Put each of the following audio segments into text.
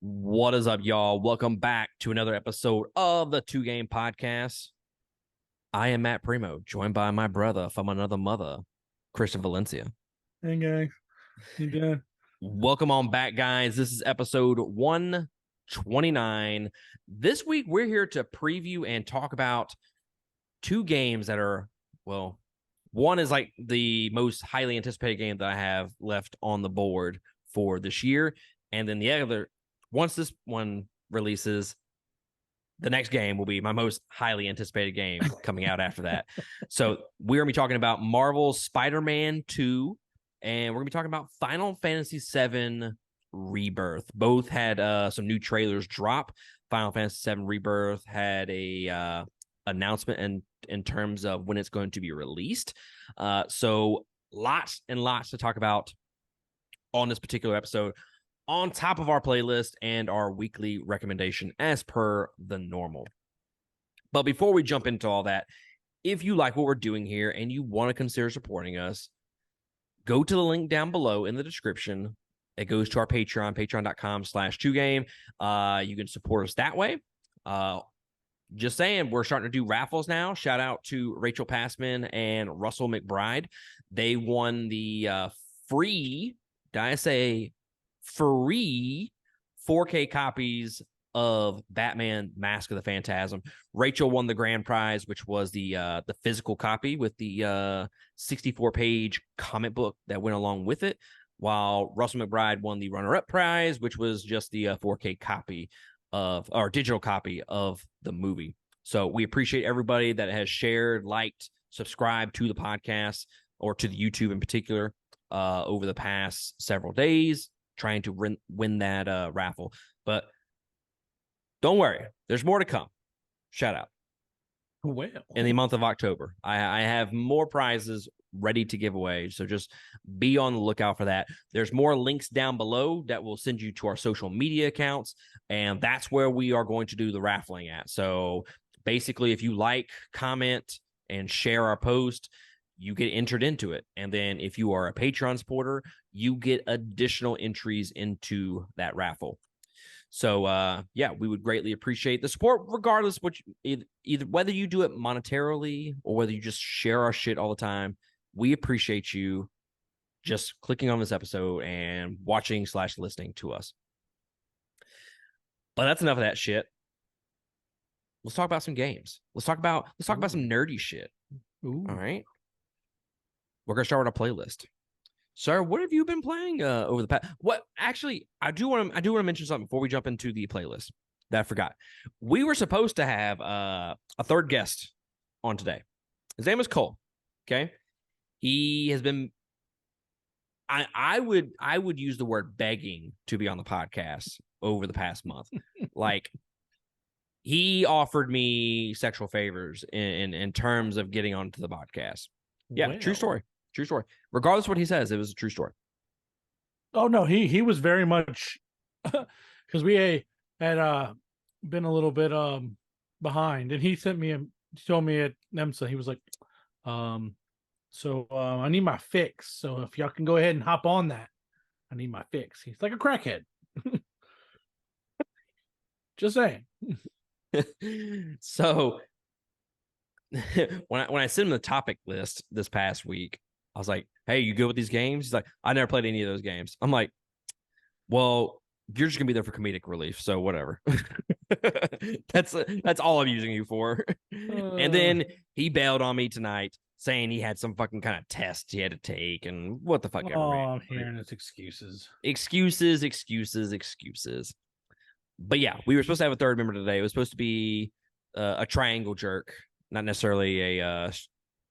What is up, y'all? Welcome back to another episode of the Two Game Podcast. I am Matt Primo, joined by my brother from another mother, Christian Valencia. Hey, guys. You doing? Welcome on back, guys. This is episode 129. This week, we're here to preview and talk about two games that are, well, one is like the most highly anticipated game that I have left on the board for this year. And then the other, once this one releases, the next game will be my most highly anticipated game coming out after that. So we're going to be talking about Marvel's Spider-Man 2, and we're going to be talking about Final Fantasy 7 Rebirth. Both had some new trailers drop. Final Fantasy 7 Rebirth had a announcement in terms of when it's going to be released. So lots and lots to talk about on this particular episode, on top of our playlist and our weekly recommendation as per the normal. But before we jump into all that, if you like what we're doing here and you want to consider supporting us, go to the link down below in the description. It goes to our Patreon, patreon.com/2game. You can support us that way. Just saying, we're starting to do raffles now. Shout out to Rachel Passman and Russell McBride. They won the free 4K copies of Batman Mask of the Phantasm. Rachel won the grand prize, which was the physical copy with the 64-page comic book that went along with it, while Russell McBride won the runner-up prize, which was just the 4K copy of, or digital copy of the movie. So we appreciate everybody that has shared, liked, subscribed to the podcast, or to the YouTube in particular, over the past several days, trying to win that raffle. But don't worry, there's more to come. Shout out. Well, in the month of October, I have more prizes ready to give away, so just be on the lookout for that. There's more links down below that will send you to our social media accounts, and that's where we are going to do the raffling at. So basically, if you like, comment, and share our post, you get entered into it. And then if you are a Patreon supporter, you get additional entries into that raffle. So yeah, we would greatly appreciate the support, regardless what either whether you do it monetarily or whether you just share our shit all the time. We appreciate you just clicking on this episode and watching/listening to us. But that's enough of that shit. Let's talk about some games. Let's talk about some nerdy shit. Ooh. All right. We're gonna start with our playlist. Sir, what have you been playing over the past? What actually, I do want to mention something before we jump into the playlist that I forgot. We were supposed to have a third guest on today. His name is Cole. Okay, he has been. I would use the word begging to be on the podcast over the past month. Like, he offered me sexual favors in terms of getting onto the podcast. Yeah, Well. True story. True story. Regardless of what he says, it was a true story. Oh no, he was very much because we had been a little bit behind, and he told me at NEMSA, he was like, I need my fix. So if y'all can go ahead and hop on that, I need my fix. He's like a crackhead. Just saying. So when I sent him the topic list this past week, I was like, hey, you good with these games? He's like, I never played any of those games. I'm like, well, you're just gonna be there for comedic relief, so whatever. That's all I'm using you for. And then he bailed on me tonight, saying he had some fucking kind of test he had to take, and what the fuck ever. I'm hearing his excuses. Excuses. But yeah, we were supposed to have a third member today. It was supposed to be a triangle jerk, not necessarily a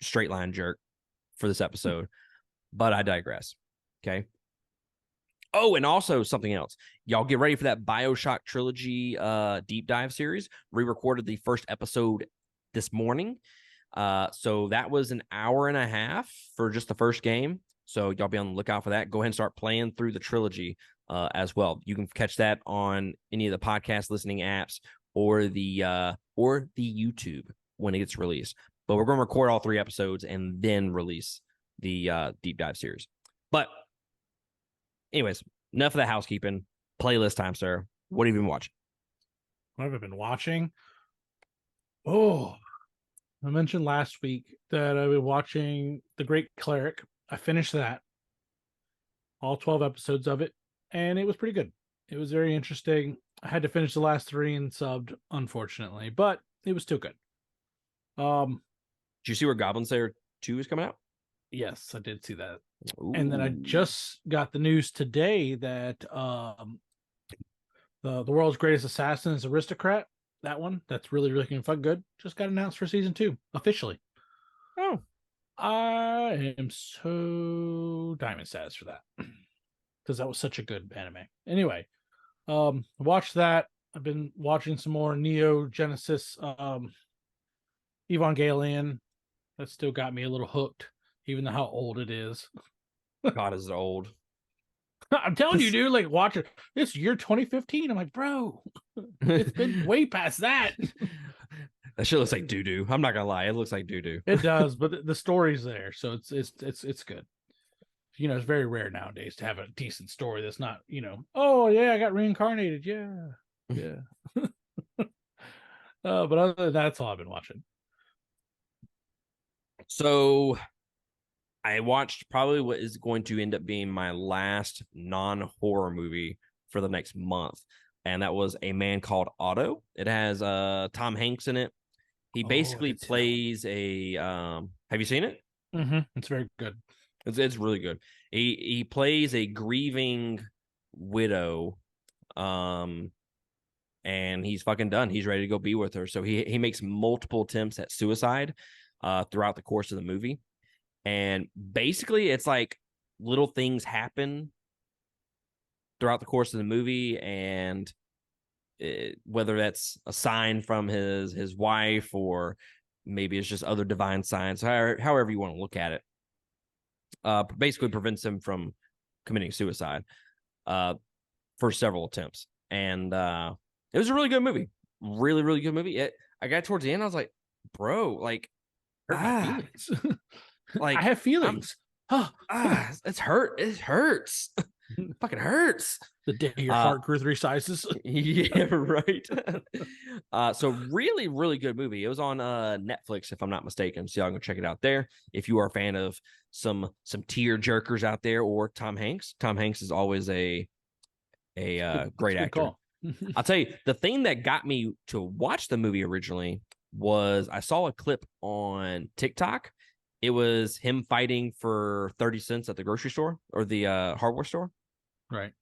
straight line jerk for this episode, but I digress. Okay. Oh, and also something else. Y'all get ready for that BioShock trilogy deep dive series. We recorded the first episode this morning. So that was an hour and a half for just the first game. So y'all be on the lookout for that. Go ahead and start playing through the trilogy as well. You can catch that on any of the podcast listening apps or the YouTube when it gets released. But we're going to record all 3 episodes and then release the deep dive series. But anyways, enough of the housekeeping. Playlist time, sir. What have you been watching? What have I been watching? Oh, I mentioned last week that I've been watching The Great Cleric. I finished that, all 12 episodes of it, and it was pretty good. It was very interesting. I had to finish the last three and subbed, unfortunately, but it was still good. Did you see where Goblin Slayer 2 is coming out? Yes, I did see that. Ooh. And then I just got the news today that the world's greatest assassin is Aristocrat. That one, that's really looking fun good, just got announced for season 2 officially. Oh, I am so diamond status for that because that was such a good anime. Anyway, watched that. I've been watching some more Neo Genesis Evangelion. That still got me a little hooked, even though how old it is. God is old. I'm telling you, dude, like watch it. This year 2015. I'm like, bro, it's been way past that. That shit looks like doo doo. I'm not gonna lie, it looks like doo doo. It does, but the story's there, so it's good. You know, it's very rare nowadays to have a decent story that's not, oh yeah, I got reincarnated. Yeah. But other than that, that's all I've been watching. So I watched probably what is going to end up being my last non-horror movie for the next month, and that was A Man Called Otto. It has Tom Hanks in it. He basically plays a have you seen it? Mm-hmm. It's very good. It's really good. He plays a grieving widow, and he's fucking done. He's ready to go be with her. So he makes multiple attempts at suicide throughout the course of the movie. And basically, it's like little things happen throughout the course of the movie, and whether that's a sign from his wife or maybe it's just other divine signs, however you want to look at it, basically prevents him from committing suicide for several attempts. And it was a really good movie, really, really good movie. I got towards the end, I was like, bro, like, like I have feelings. It's hurt. It hurts. It fucking hurts. The day your heart grew 3 sizes. Yeah, right. So really, really good movie. It was on Netflix, if I'm not mistaken. So y'all can check it out there. If you are a fan of some tear jerkers out there, or Tom Hanks. Tom Hanks is always a great actor. I'll tell you, the thing that got me to watch the movie originally was I saw a clip on TikTok. It was him fighting for 30 cents at the grocery store or the hardware store. Right.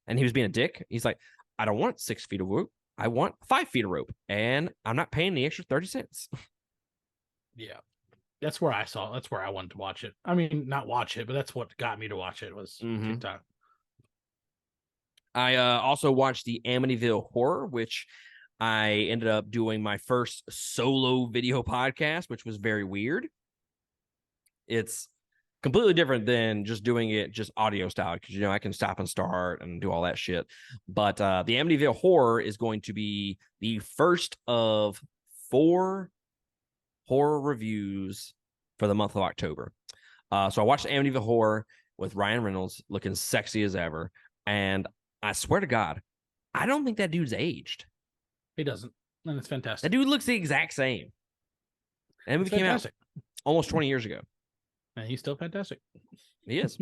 And he was being a dick. He's like, I don't want 6 feet of rope. I want 5 feet of rope. And I'm not paying the extra 30 cents. Yeah. That's where I saw it. That's where I wanted to watch it. I mean, not watch it, but that's what got me to watch it was TikTok. I also watched the Amityville Horror, which I ended up doing my first solo video podcast, which was very weird. It's completely different than just doing it just audio style, because I can stop and start and do all that shit. But the Amityville Horror is going to be the first of 4 horror reviews for the month of October. So I watched Amityville Horror with Ryan Reynolds looking sexy as ever, and I swear to God, I don't think that dude's aged. He doesn't, and it's fantastic. That dude looks the exact same. And the movie came out almost 20 years ago. And he's still fantastic. He is.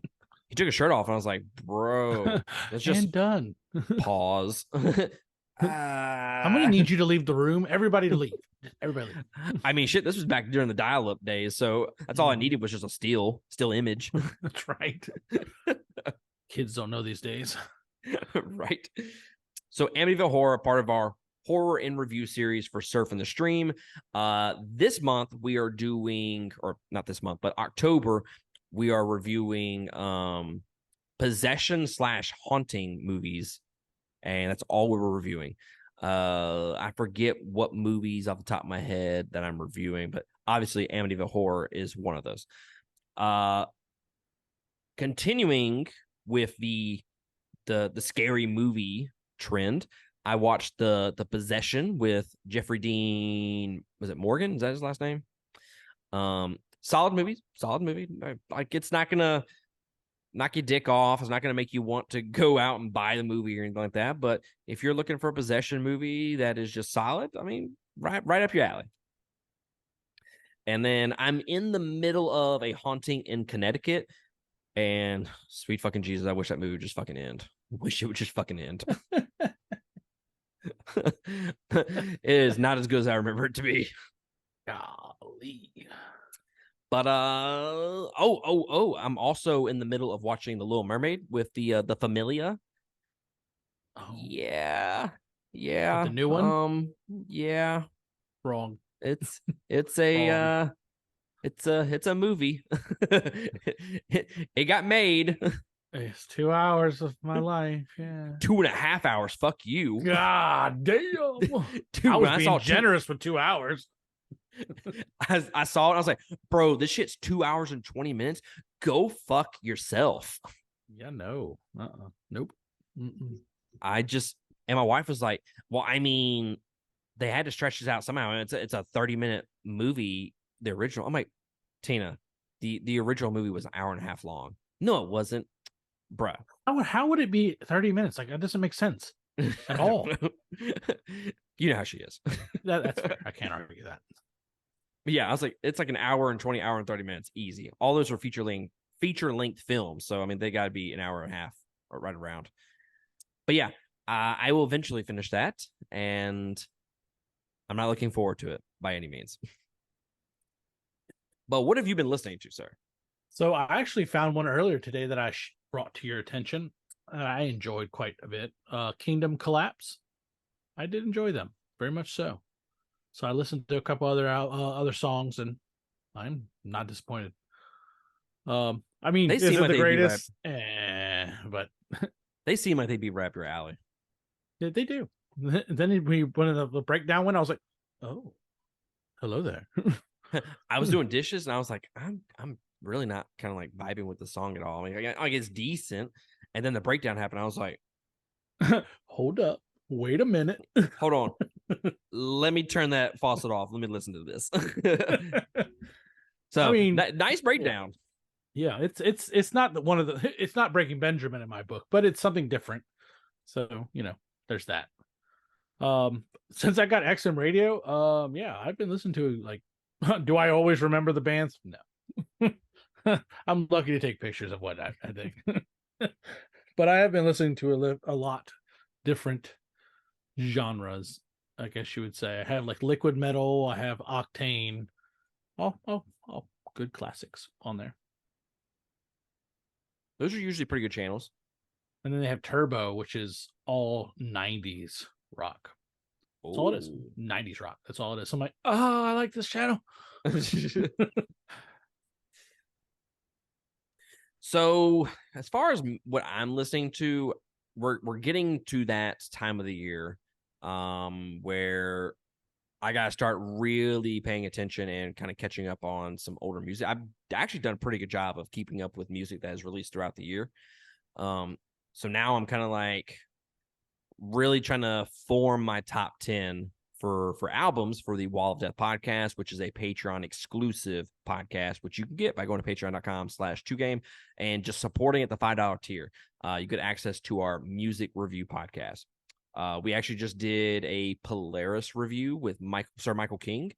He took his shirt off, and I was like, bro, it's just and done. Pause. I'm gonna need you to leave the room. Everybody to leave. Everybody leave. I mean, shit, this was back during the dial-up days, so that's all I needed was just a still image. That's right. Kids don't know these days. Right. So Amityville Horror, part of our horror in review series for Surf and the Stream. This month we are doing, or not this month, but October, we are reviewing possession / haunting movies, and that's all we were reviewing. I forget what movies off the top of my head that I'm reviewing, but obviously Amityville Horror is one of those. Continuing with the scary movie trend, I watched the Possession with Jeffrey Dean. Was it Morgan? Is that his last name? Solid movie. Like, it's not gonna knock your dick off. It's not going to make you want to go out and buy the movie or anything like that. But if you're looking for a possession movie that is just solid, I mean, right up your alley. And then I'm in the middle of A Haunting in Connecticut. And sweet fucking Jesus, I wish that movie would just fucking end. I wish it would just fucking end. It is not as good as I remember it to be. Golly. But I'm also in the middle of watching The Little Mermaid with the Familia. Oh. Yeah. The new one? Yeah. Wrong. It's a it's a movie. It got made. It's 2 hours of my life. Yeah. 2.5 hours. Fuck you. God damn. Dude, I was being generous with 2 hours. I saw it. I was like, bro, this shit's 2 hours and 20 minutes. Go fuck yourself. Yeah, no. Nope. Mm-mm. And my wife was like, well, I mean, they had to stretch this out somehow. And it's a 30-minute movie, the original. I'm like, Tina, the original movie was an hour and a half long. No, it wasn't. Bruh. How would it be 30 minutes? Like, that doesn't make sense at all. You know how she is. That's fair. I can't argue that. But yeah, I was like, it's like an hour and 20, hour and 30 minutes. Easy. All those are feature length films. So, I mean, they got to be an hour and a half or right around. But yeah, I will eventually finish that. And I'm not looking forward to it by any means. But what have you been listening to, sir? So I actually found one earlier today that I brought to your attention. I enjoyed quite a bit. Kingdom Collapse. I did enjoy them very much so. So I listened to a couple other songs, and I'm not disappointed. I mean, they seem like the greatest? But they seem like they'd be right up your alley. Yeah, they do. Then we went in the breakdown one. I was like, oh, hello there. I was doing dishes, and I was like, I'm really not kind of like vibing with the song at all. I mean, like it's decent, and then the breakdown happened. I was like, hold up, wait a minute, hold on, let me turn that faucet off. Let me listen to this. So, I mean, nice breakdown. Yeah, it's not one of the. It's not Breaking Benjamin in my book, but it's something different. So there's that. Since I got XM radio, yeah, I've been listening to like. Do I always remember the bands? No. I'm lucky to take pictures of what I think. But I have been listening to a lot different genres, I guess you would say. I have like liquid metal, I have Octane. Oh, good classics on there. Those are usually pretty good channels. And then they have Turbo, which is all 90s rock. That's all it is. 90s rock. That's all it is. So I'm like, I like this channel. So as far as what I'm listening to, we're getting to that time of the year where I gotta start really paying attention and kind of catching up on some older music. I've actually done a pretty good job of keeping up with music that is released throughout the year. So now I'm kind of like really trying to form my top 10 for albums for the Wall of Death podcast, which is a Patreon exclusive podcast, which you can get by going to patreon.com/2game and just supporting at the $5 tier. You get access to our music review podcast. We actually just did a Polaris review with Sir Michael King.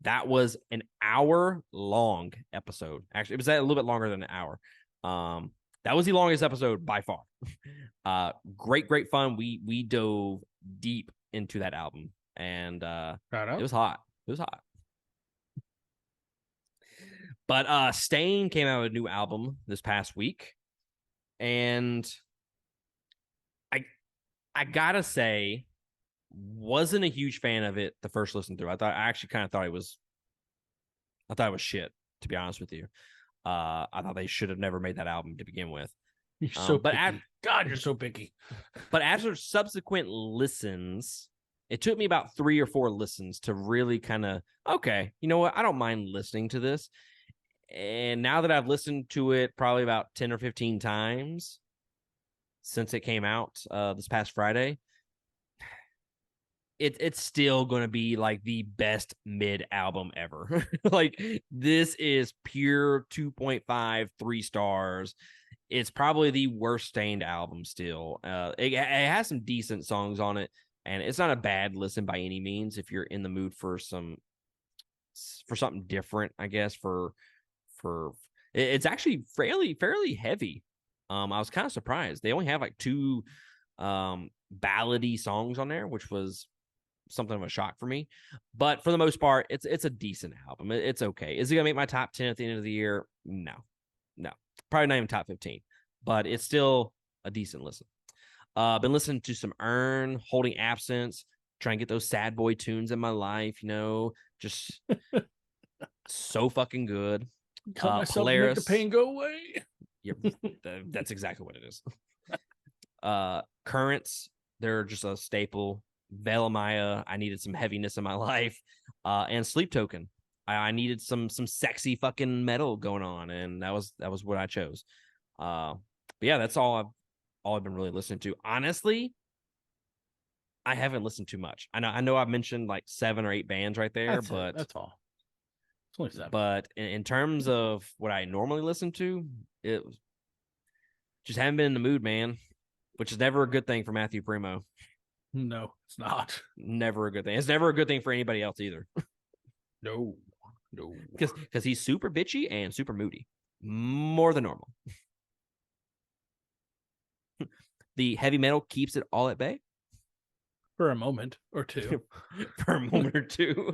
That was an hour-long episode. Actually, it was a little bit longer than an hour. That was the longest episode by far. Great fun. We dove deep into that album, and it was hot. It was hot. But Stain came out with a new album this past week, and I gotta say, wasn't a huge fan of it the first listen through. I actually kind of thought it was shit, to be honest with you. I thought they should have never made that album to begin with. You're so picky. God, you're so picky. But after subsequent listens, it took me about 3 or 4 listens to really kind of, okay, you know what? I don't mind listening to this. And now that I've listened to it probably about 10 or 15 times since it came out this past Friday, it's still going to be like the best mid album ever. Like, this is pure 2.5, 3 stars. it's probably the worst Stained album still. It has some decent songs on it, and it's not a bad listen by any means if you're in the mood for something different, I guess. For it's actually fairly heavy. I was kind of surprised. They only have like two ballady songs on there, which was something of a shock for me. But for the most part, it's a decent album. It's okay. Is it gonna make my top 10 at the end of the year? No. Probably not even top 15. But it's still a decent listen. Been listening to some Earn, Holding Absence, trying to get those sad boy tunes in my life, just so fucking good. Cut myself to make the pain go away. Yep, that's exactly what it is. Currents, they're just a staple. Velemaya, I needed some heaviness in my life. And Sleep Token, I needed some sexy fucking metal going on, and that was what I chose. But yeah, that's all I've been really listening to. Honestly, I haven't listened too much. I know I've mentioned like 7 or 8 bands right there, that's all. It's only 7. But in terms of what I normally listen to, it just haven't been in the mood, man. Which is never a good thing for Matthew Primo. No, it's not. Never a good thing. It's never a good thing for anybody else either. No. Because he's super bitchy and super moody. More than normal. The heavy metal keeps it all at bay. For a moment or two. For a moment or two.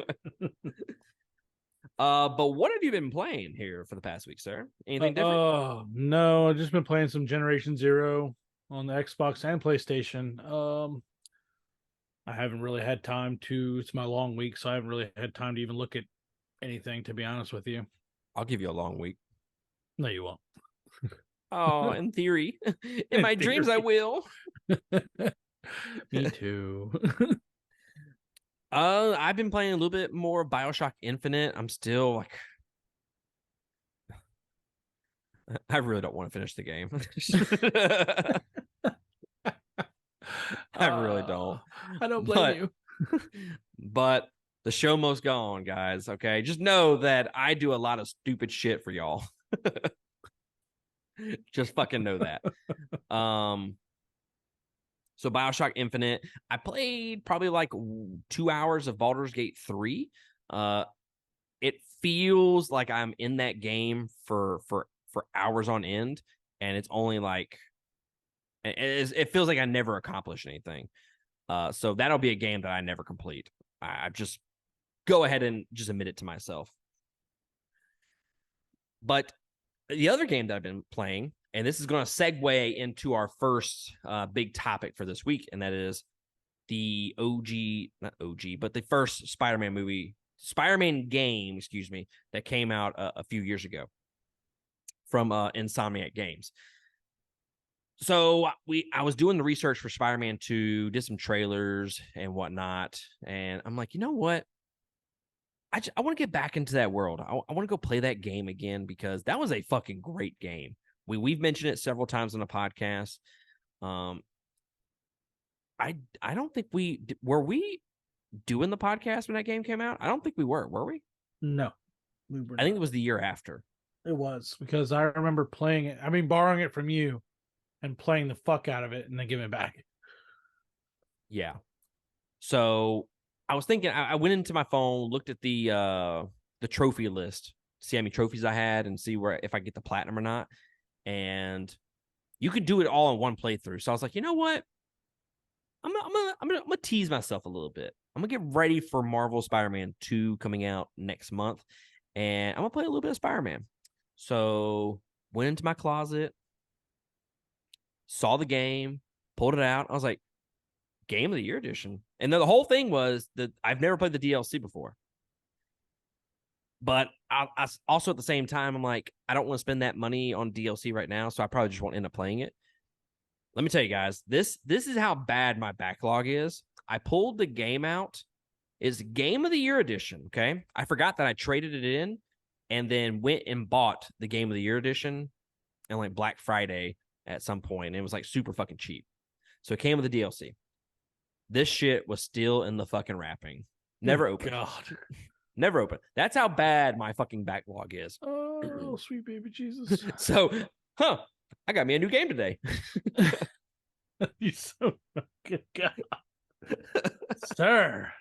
But what have you been playing here for the past week, sir? Anything different? No, I've just been playing some Generation Zero on the Xbox and PlayStation. I haven't really had time to. It's my long week, so I haven't really had time to even look at anything, to be honest with you. I'll give you a long week. No, you won't. Oh, in theory. In my dreams, I will. Me too. I've been playing a little bit more BioShock Infinite. I'm still like, I really don't want to finish the game. I really don't. I don't blame you. But the show must go on, guys. Okay, just know that I do a lot of stupid shit for y'all. Just fucking know that. So BioShock Infinite, I played probably like 2 hours of Baldur's Gate 3. It feels like I'm in that game for hours on end, and it's only like it feels like I never accomplished anything. So that'll be a game that I never complete. I just go ahead and just admit it to myself. But the other game that I've been playing, and this is going to segue into our first big topic for this week, and that is the not OG, but the first Spider-Man game, excuse me, that came out a few years ago from Insomniac Games. So I was doing the research for Spider-Man 2, did some trailers and whatnot, and I'm like, you know what? I want to get back into that world. I want to go play that game again because that was a fucking great game. We've mentioned it several times on the podcast. I don't think were we doing the podcast when that game came out? I don't think we were we? No, we were. I think it was the year after. It was because I remember playing it. I mean, borrowing it from you and playing the fuck out of it and then giving it back. Yeah. So I was thinking, I went into my phone, looked at the trophy list, see how many trophies I had, and see if I get the platinum or not. And you could do it all in one playthrough. So I was like, you know what? I'm gonna tease myself a little bit. I'm gonna get ready for Marvel Spider-Man 2 coming out next month, and I'm gonna play a little bit of Spider-Man. So went into my closet, saw the game, pulled it out. I was like, Game of the Year edition. And then the whole thing was that I've never played the DLC before. But I also at the same time, I'm like, I don't want to spend that money on DLC right now, so I probably just won't end up playing it. Let me tell you guys, this is how bad my backlog is. I pulled the game out. It's Game of the Year edition, okay? I forgot that I traded it in and then went and bought the Game of the Year edition on like Black Friday at some point. And it was like super fucking cheap. So it came with the DLC. This shit was still in the fucking wrapping. Never opened. God. Never opened. That's how bad my fucking backlog is. Oh, sweet baby Jesus. So, I got me a new game today. You so fucking god, sir.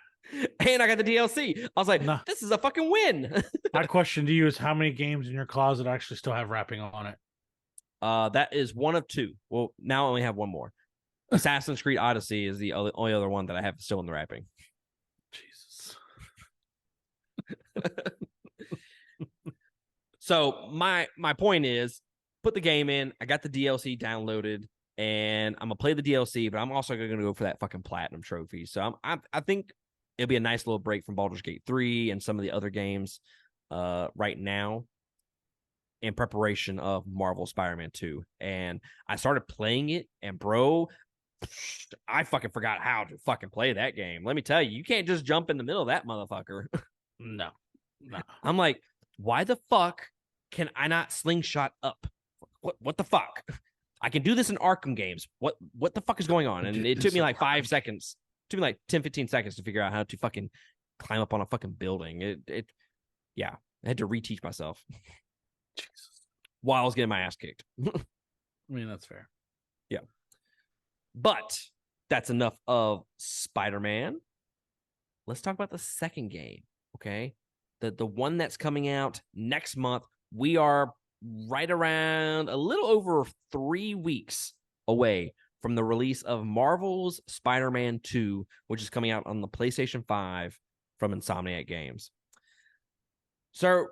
And I got the DLC. I was like, Nah, this is a fucking win. my question to you is, how many games in your closet actually still have wrapping on it? That is one of two. Well, now I only have one more. Assassin's Creed Odyssey is the only other one that I have still in the wrapping. Jesus. So my point is, put the game in. I got the DLC downloaded, and I'm gonna play the DLC, but I'm also gonna go for that fucking platinum trophy. So I think it'll be a nice little break from Baldur's Gate 3 and some of the other games right now in preparation of Marvel Spider-Man 2. And I started playing it, and bro, I fucking forgot how to fucking play that game. Let me tell you, you can't just jump in the middle of that motherfucker. No, no. I'm like, why the fuck can I not slingshot up? What the fuck? I can do this in Arkham games. What the fuck is going on? And it took me like 5 seconds. It took me like 10, 15 seconds to figure out how to fucking climb up on a fucking building. Yeah. I had to reteach myself Jesus. while I was getting my ass kicked. I mean, that's fair. Yeah. But that's enough of Spider-Man. Let's talk about the second game. Okay. The one that's coming out next month. We are right around a little over 3 weeks away from the release of Marvel's Spider-Man 2, which is coming out on the PlayStation 5 from Insomniac Games. So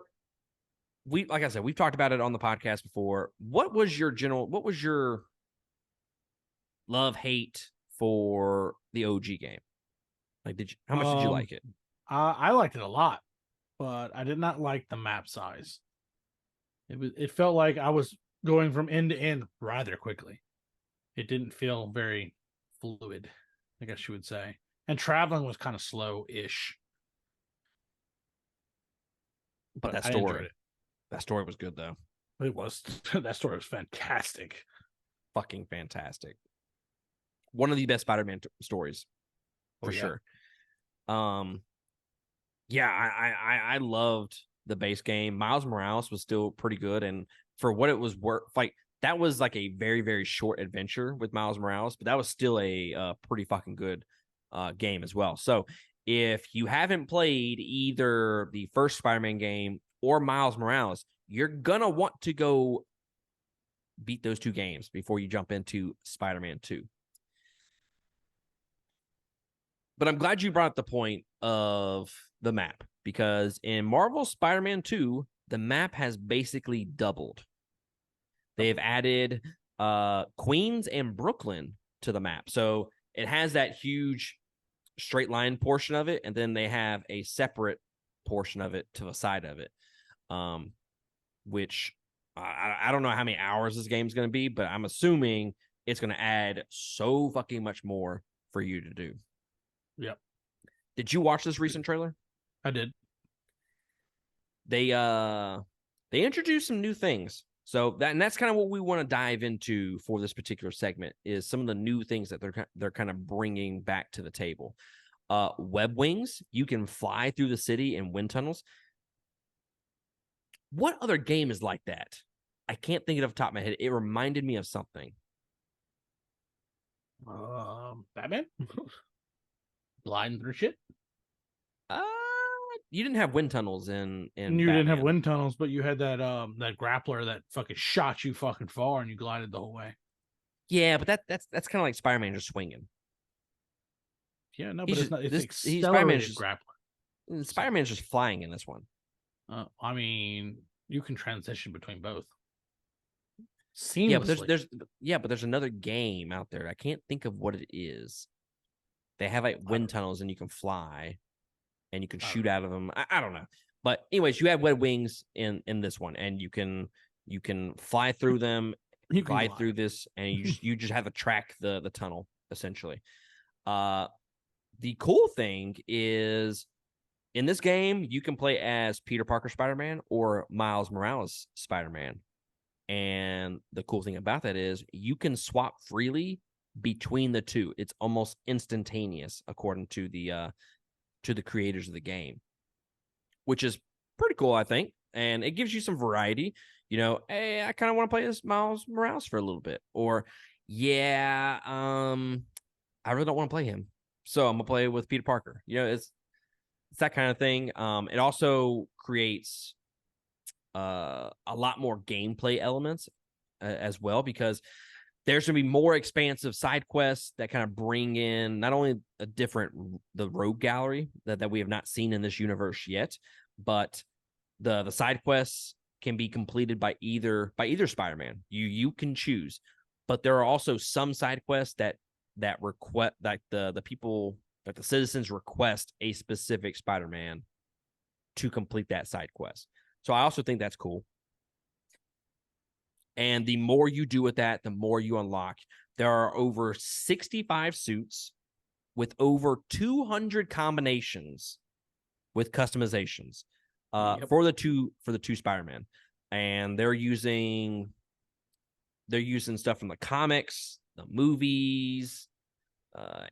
like I said, we've talked about it on the podcast before. What was your love hate for the OG game? Like, how much did you like it? I liked it a lot, but I did not like the map size. It felt like I was going from end to end rather quickly. It didn't feel very fluid, I guess you would say. And traveling was kind of slow-ish. But that I enjoyed it. That story was good though. It was that story was fantastic. Fucking fantastic. One of the best Spider-Man stories for sure. Yeah, I loved the base game. Miles Morales was still pretty good, and for what it was worth, like that was like a very, very short adventure with Miles Morales, but that was still a pretty fucking good game as well. So if you haven't played either the first Spider-Man game or Miles Morales, you're gonna want to go beat those two games before you jump into Spider-Man 2. But I'm glad you brought up the point of the map, because in Marvel Spider-Man 2, the map has basically doubled. They've added Queens and Brooklyn to the map. So it has that huge straight line portion of it, and then they have a separate portion of it to the side of it, which I don't know how many hours this game's going to be, but I'm assuming it's going to add so fucking much more for you to do. Yep. Did you watch this recent trailer? I did. They introduced some new things. So that's kind of what we want to dive into for this particular segment, is some of the new things that they're kind of bringing back to the table. Web wings, you can fly through the city in wind tunnels. What other game is like that? I can't think it off the top of my head. It reminded me of something. Batman? Gliding through shit? You didn't have wind tunnels in you Batman. Didn't have wind tunnels, but you had that grappler that fucking shot you fucking far, and you glided the whole way. Yeah, but that's kind of like Spider-Man just swinging. Yeah, no, but it's not. It's accelerated grappler. Spider-Man's just flying in this one. I mean, you can transition between both seamlessly. But there's another game out there. I can't think of what it is. They have like wind tunnels, and you can fly, and you can shoot out of them. I don't know, but anyways, you have web wings in this one, and you can fly through them. You glide through this, and you just have to track the tunnel essentially. The cool thing is, in this game, you can play as Peter Parker Spider-Man or Miles Morales Spider-Man. And the cool thing about that is you can swap freely between the two. It's almost instantaneous, according to the creators of the game, which is pretty cool, I think. And it gives you some variety. Hey, I kind of want to play this Miles Morales for a little bit, or yeah, I really don't want to play him, so I'm gonna play with Peter Parker. It's that kind of thing. It also creates a lot more gameplay elements as well, because there's going to be more expansive side quests that kind of bring in not only the rogue gallery that we have not seen in this universe yet, but the side quests can be completed by either Spider-Man. You can choose, but there are also some side quests that request, like the people, that the citizens request a specific Spider-Man to complete that side quest. So I also think that's cool. And the more you do with that, the more you unlock. There are over 65 suits with over 200 combinations with customizations for the two Spider-Man. And they're using stuff from the comics, the movies,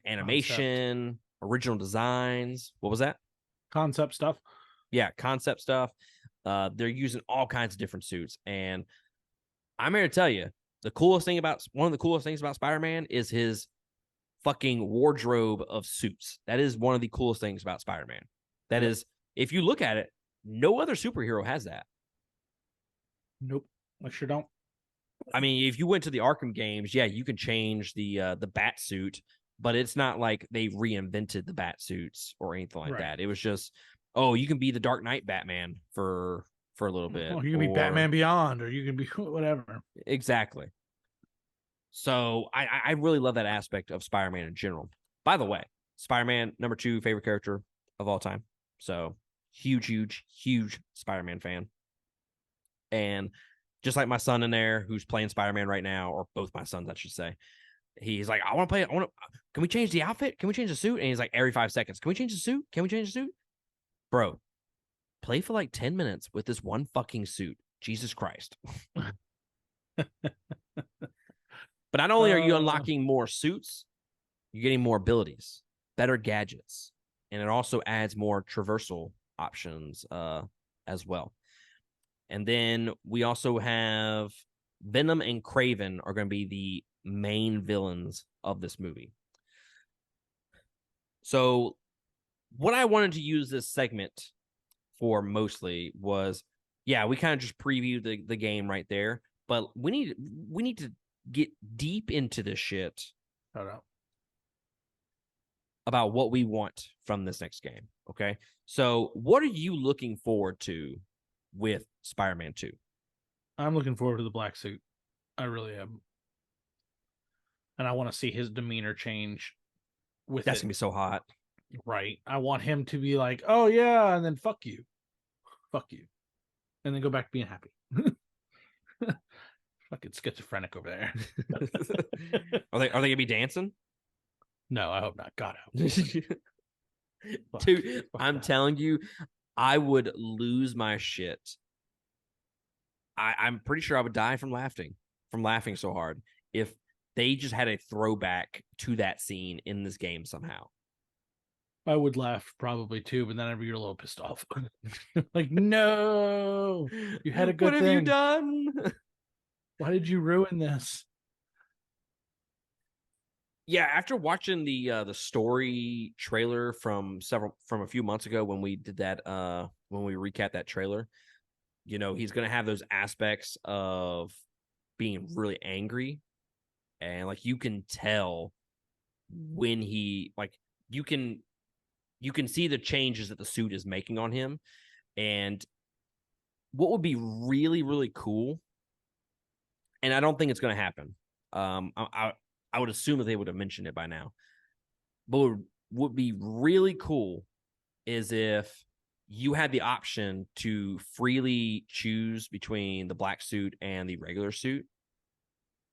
animation, original designs. What was that? Concept stuff. Yeah, concept stuff. They're using all kinds of different suits, and I'm here to tell you, one of the coolest things about Spider-Man is his fucking wardrobe of suits. That is one of the coolest things about Spider-Man. That is, if you look at it, no other superhero has that. Nope, I sure don't. I mean, if you went to the Arkham games, yeah, you can change the bat suit, but it's not like they reinvented the bat suits or anything like that. It was just, oh, you can be the Dark Knight Batman for a little bit. Oh, you can be Batman Beyond, or you can be whatever. Exactly. So I really love that aspect of Spider-Man in general. By the way, Spider-Man, number 2 favorite character of all time. So huge Spider-Man fan. And just like my son in there who's playing Spider-Man right now, or both my sons, I should say, he's like, can we change the outfit? Can we change the suit? And he's like, every 5 seconds, can we change the suit? Can we change the suit? Bro, play for like 10 minutes with this one fucking suit. Jesus Christ. But not only are you unlocking more suits, you're getting more abilities, better gadgets, and it also adds more traversal options as well. And then we also have Venom and Kraven are going to be the main villains of this movie. So what I wanted to use this segment for mostly was, yeah, we kind of just previewed the game right there, but we need to get deep into this shit about what we want from this next game. Okay, so what are you looking forward to with Spider-Man 2? I'm looking forward to the black suit. I really am. And I want to see his demeanor change with That's gonna be so hot. Right. I want him to be like, oh yeah, and then fuck you. And then go back to being happy. Fucking schizophrenic over there. Are they gonna be dancing? No, I hope not. God, I hope. Dude, I'm telling you, I would lose my shit. I'm pretty sure I would die from laughing so hard if they just had a throwback to that scene in this game somehow. I would laugh probably too, but then I'd be a little pissed off. Like, no, you had a good thing. What have you done? Why did you ruin this? Yeah, after watching the story trailer from a few months ago when we did that when we recapped that trailer, he's gonna have those aspects of being really angry, and like you can tell when he you can see the changes that the suit is making on him. And what would be really, really cool, and I don't think it's going to happen. I would assume that they would have mentioned it by now. But what would be really cool is if you had the option to freely choose between the black suit and the regular suit.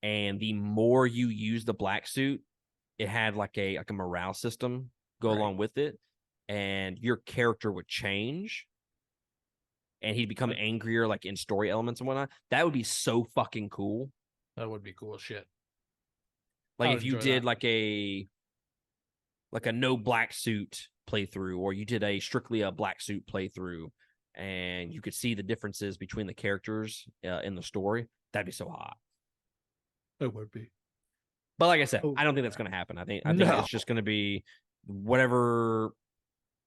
And the more you use the black suit, it had like a morale system go along with it. And your character would change. And he'd become angrier, like in story elements and whatnot. That would be so fucking cool. That would be cool as shit. Like if you did like a no black suit playthrough, or you did a strictly a black suit playthrough, and you could see the differences between the characters in the story, that'd be so hot. It would be. But like I said, Oh, I don't think that's going to happen. I think no. it's just going to be whatever,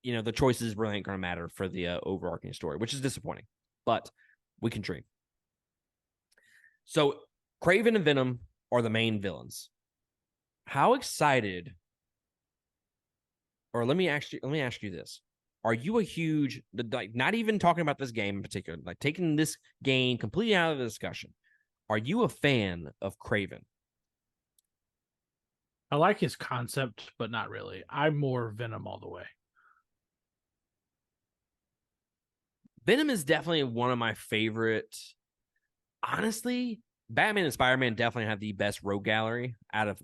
the choices really ain't going to matter for the overarching story, which is disappointing. But we can dream. So Kraven and Venom are the main villains. How excited? Or let me ask you this: are you a huge, like, not even talking about this game in particular, like taking this game completely out of the discussion? Are you a fan of Kraven? I like his concept, but not really. I'm more Venom all the way. Venom is definitely one of my favorite. Honestly, Batman and Spider-Man definitely have the best rogue gallery out of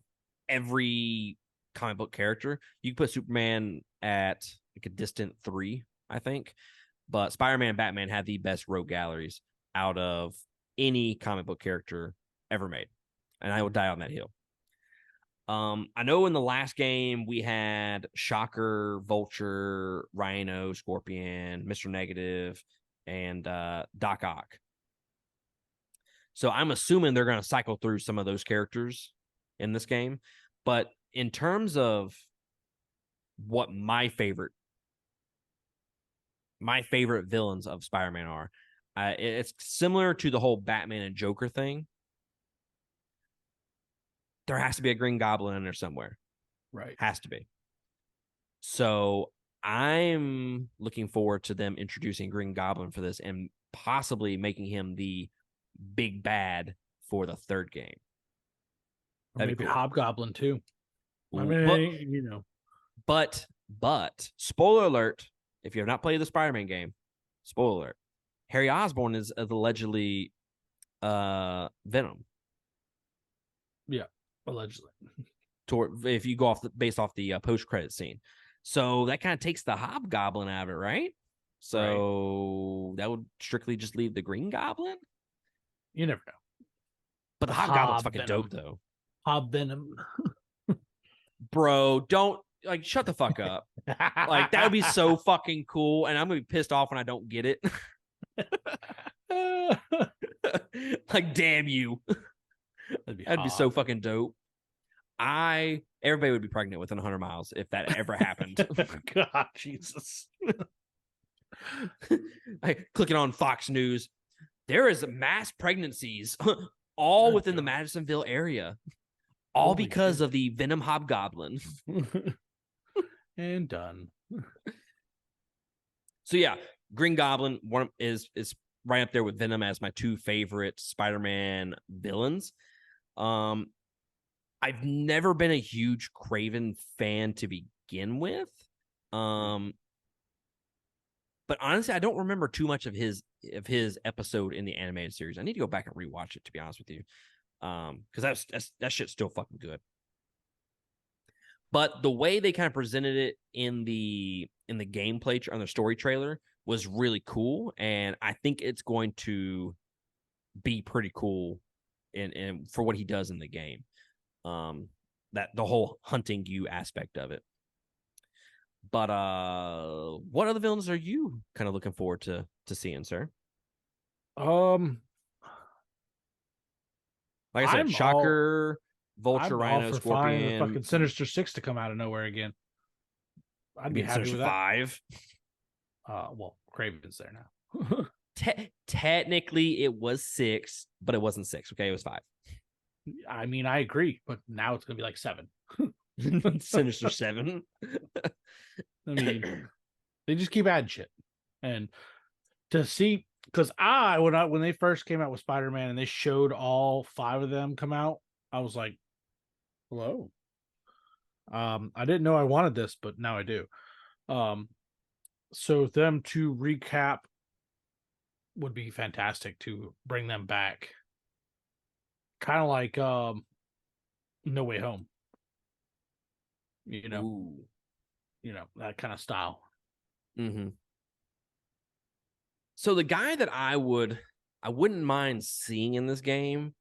every comic book character. You can put Superman at like a distant 3, I think, but Spider-Man and Batman have the best rogue galleries out of any comic book character ever made, and I will die on that hill. I know in the last game we had Shocker, Vulture, Rhino, Scorpion, Mr. Negative, and Doc Ock. So I'm assuming they're going to cycle through some of those characters in this game. But in terms of what my favorite villains of Spider-Man are, it's similar to the whole Batman and Joker thing. There has to be a Green Goblin in there somewhere. Right. Has to be. So I'm looking forward to them introducing Green Goblin for this and possibly making him the big bad for the third game. Or That'd maybe be cool. Hobgoblin too. Ooh, I mean, but spoiler alert, if you have not played the Spider-Man game, spoiler alert, Harry Osborn is allegedly Venom. Yeah, allegedly. If you go based off the post-credit scene. So that kind of takes the Hobgoblin out of it, right? So that would strictly just leave the Green Goblin? You never know. But the Hobgoblin's fucking dope, though. Hob Venom. Bro, don't, like, shut the fuck up. Like, that would be so fucking cool, and I'm gonna be pissed off when I don't get it. Like, damn you. That'd be so fucking dope. Everybody would be pregnant within 100 miles if that ever happened. God, Jesus. Clicking on Fox News, there is mass pregnancies all within the Madisonville area, all Holy because shit. of the Venom Hobgoblin. And done. So yeah, Green Goblin is right up there with Venom as my two favorite Spider-Man villains. I've never been a huge Kraven fan to begin with. But honestly, I don't remember too much of his episode in the animated series. I need to go back and rewatch it, to be honest with you. Because that shit's still fucking good. But the way they kind of presented it in the gameplay on the story trailer was really cool, and I think it's going to be pretty cool in for what he does in the game. That the whole hunting you aspect of it. But what other villains are you kind of looking forward to seeing, sir? Like I said, Shocker, Vulture, Rhino, for Scorpion. the fucking Sinister Six to come out of nowhere again. I'd be happy with that. 5. Well, Kraven's there now. Technically, it was 6, but it wasn't 6. Okay, it was 5. I mean, I agree, but now it's gonna be like 7. Sinister 7. I mean, they just keep adding shit, and to see, because when they first came out with Spider-Man and they showed all 5 of them come out, I was like, hello. I didn't know I wanted this, but now I do. So them to recap would be fantastic, to bring them back. Kind of like No Way Home. Ooh. That kind of style. Mm-hmm. So the guy that I wouldn't mind seeing in this game,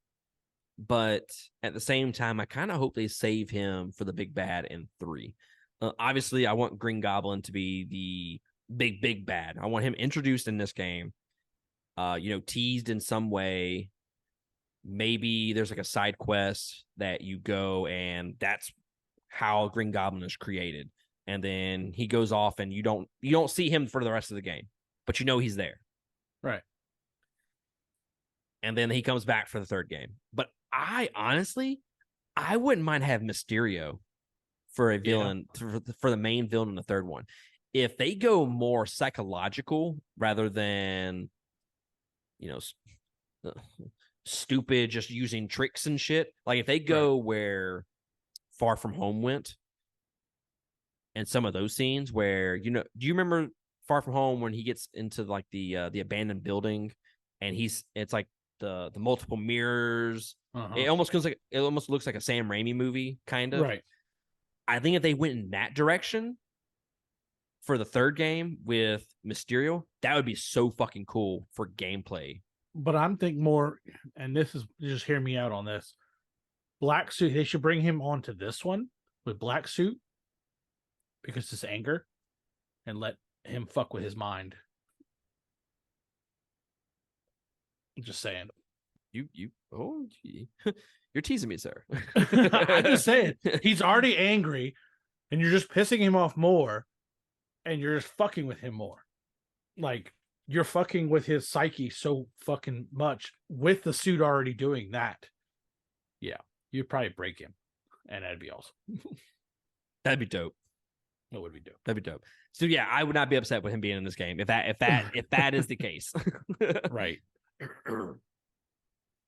but at the same time, I kind of hope they save him for the big bad in 3. Obviously, I want Green Goblin to be the big bad. I want him introduced in this game. Teased in some way. Maybe there's like a side quest that you go, and that's how Green Goblin is created. And then he goes off, and you don't see him for the rest of the game, but he's there. Right. And then he comes back for the third game. But I wouldn't mind having Mysterio for a villain, for the main villain in the third one. If they go more psychological rather than, stupid, just using tricks and shit. Like if they go where Far From Home went, and some of those scenes where, do you remember Far From Home when he gets into like the abandoned building, and it's like the multiple mirrors. It almost looks like a Sam Raimi movie, kind of. Right. I think if they went in that direction for the third game with Mysterio, that would be so fucking cool for gameplay. But I'm thinking more, and this is, just hear me out on this. Black suit, they should bring him onto this one with black suit because it's anger, and let him fuck with his mind. I'm just saying. You're teasing me, sir. I'm just saying. He's already angry, and you're just pissing him off more, and you're just fucking with him more. Like, you're fucking with his psyche so fucking much with the suit already doing that. Yeah, you'd probably break him, and that'd be awesome. That'd be dope. It would be dope. That'd be dope. So yeah, I would not be upset with him being in this game if that is the case. Right.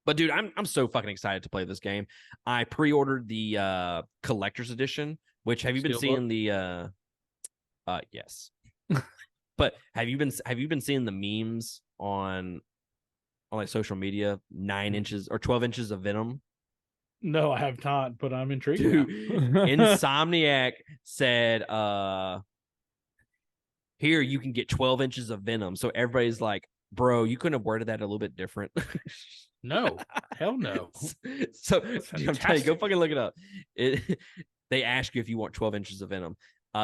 But dude, I'm so fucking excited to play this game. I pre-ordered the collector's edition, which have you been seeing the yes. But have you been seeing the memes on like social media? 9 inches or 12 inches of Venom? No, I have not, but I'm intrigued. Dude, Insomniac said, here you can get 12 inches of Venom. So everybody's like, bro, you couldn't have worded that a little bit different. No, hell no. So I'm telling you, go fucking look it up. They ask you if you want 12 inches of Venom.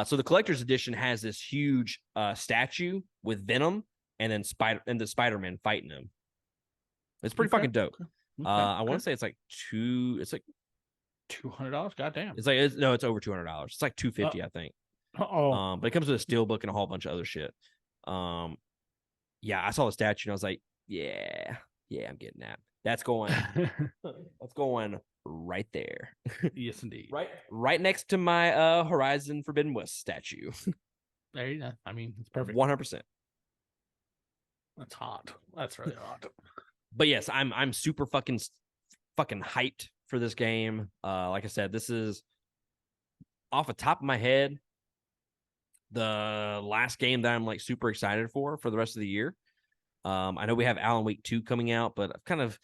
So the collector's edition has this huge statue with Venom and then the Spider-Man fighting him. It's pretty fucking dope. I want to say it's like $200. Goddamn. It's over $200. It's like $250, I think. But it comes with a steel book and a whole bunch of other shit. Yeah, I saw the statue and I was like, yeah, I'm getting that. That's going right there. Yes, indeed. Right next to my Horizon Forbidden West statue. There you go. I mean, it's perfect. 100%. That's hot. That's really hot. But yes, I'm super fucking hyped for this game. Like I said, this is off the top of my head the last game that I'm like super excited for the rest of the year. I know we have Alan Wake 2 coming out, but I've kind of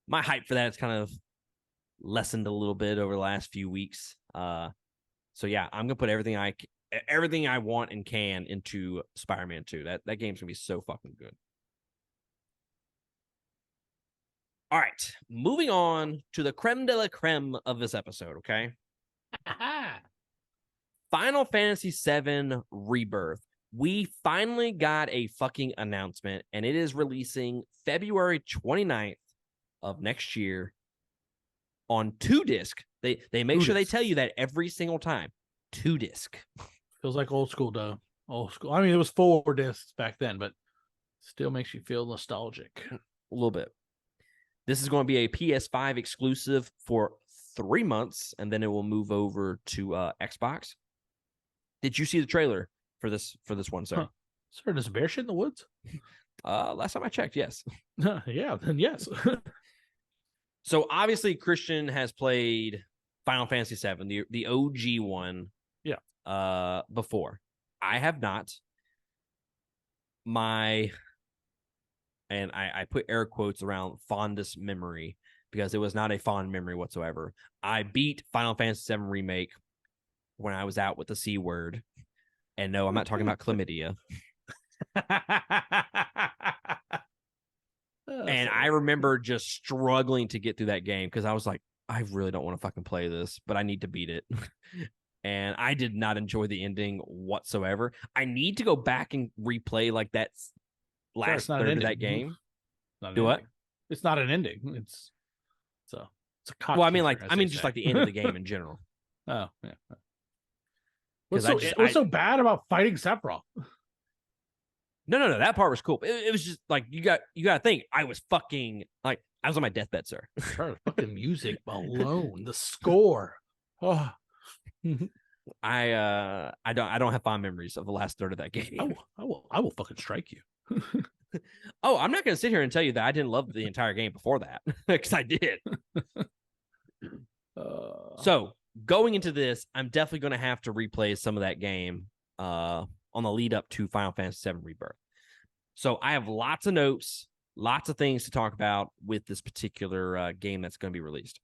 my hype for that has kind of lessened a little bit over the last few weeks. So yeah, I'm gonna put everything I want and can into Spider-Man 2. That game's gonna be so fucking good. All right, moving on to the creme de la creme of this episode, okay? Final Fantasy VII Rebirth. We finally got a fucking announcement, and it is releasing February 29th of next year on 2-disc. They make sure they tell you that every single time. 2-disc. Feels like old school, though. Old school. I mean, it was 4 discs back then, but still makes you feel nostalgic. A little bit. This is going to be a PS5 exclusive for 3 months, and then it will move over to Xbox. Did you see the trailer for this one, sir? Sir, there's a bear shit in the woods? Last time I checked, yes. Yeah, then yes. So obviously Christian has played Final Fantasy VII, the OG one. Yeah. Before. I have not. And I put air quotes around fondest memory because it was not a fond memory whatsoever. I beat Final Fantasy VII Remake when I was out with the C word. And no, I'm not talking about chlamydia. And I remember just struggling to get through that game because I was like, I really don't want to fucking play this, but I need to beat it. and I did not enjoy the ending whatsoever. I need to go back and replay like that last third of that game. Not Do an what? ending. It's not an ending. It's a cock. Well, I mean, teaser, as I they mean, just say. like the end of the game in general. Oh yeah. Because What's so bad about fighting Sephiroth? No. That part was cool. It was just like you got to think. I was fucking like I was on my deathbed, sir. Sure, fucking music alone, the score. Oh, I don't have fond memories of the last third of that game. I will fucking strike you. Oh, I'm not going to sit here and tell you that I didn't love the entire game before that because I did. So going into this, I'm definitely going to have to replay some of that game on the lead up to Final Fantasy VII Rebirth. So I have lots of notes, lots of things to talk about with this particular game that's going to be released.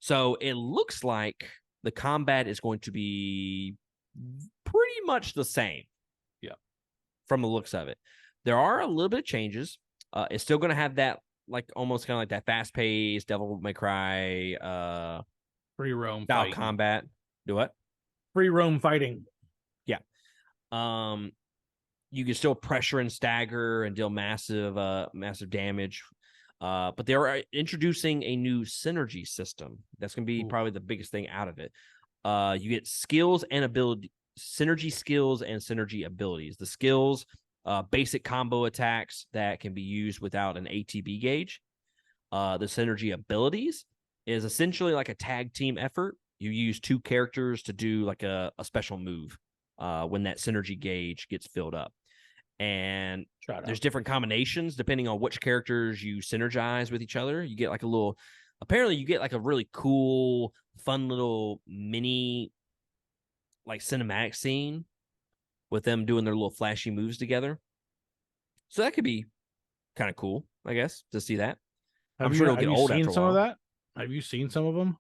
So it looks like the combat is going to be pretty much the same. Yeah. From the looks of it. There are a little bit of changes. It's still going to have that, like, almost kind of like that fast-paced Devil May Cry free roam style fighting. combat. Do what? Free roam fighting. Yeah. You can still pressure and stagger and deal massive damage. But they are introducing a new synergy system. That's going to be probably the biggest thing out of it. You get skills and ability, synergy skills and synergy abilities. The skills, basic combo attacks that can be used without an ATB gauge. The synergy abilities is essentially like a tag team effort. You use two characters to do like a special move when that synergy gauge gets filled up. And there's different combinations depending on which characters you synergize with each other. You get like apparently you get like a really cool, fun little mini like cinematic scene with them doing their little flashy moves together. So that could be kind of cool, I guess, to see that. I'm sure it'll get old after a while. Some of that? Have you seen some of them?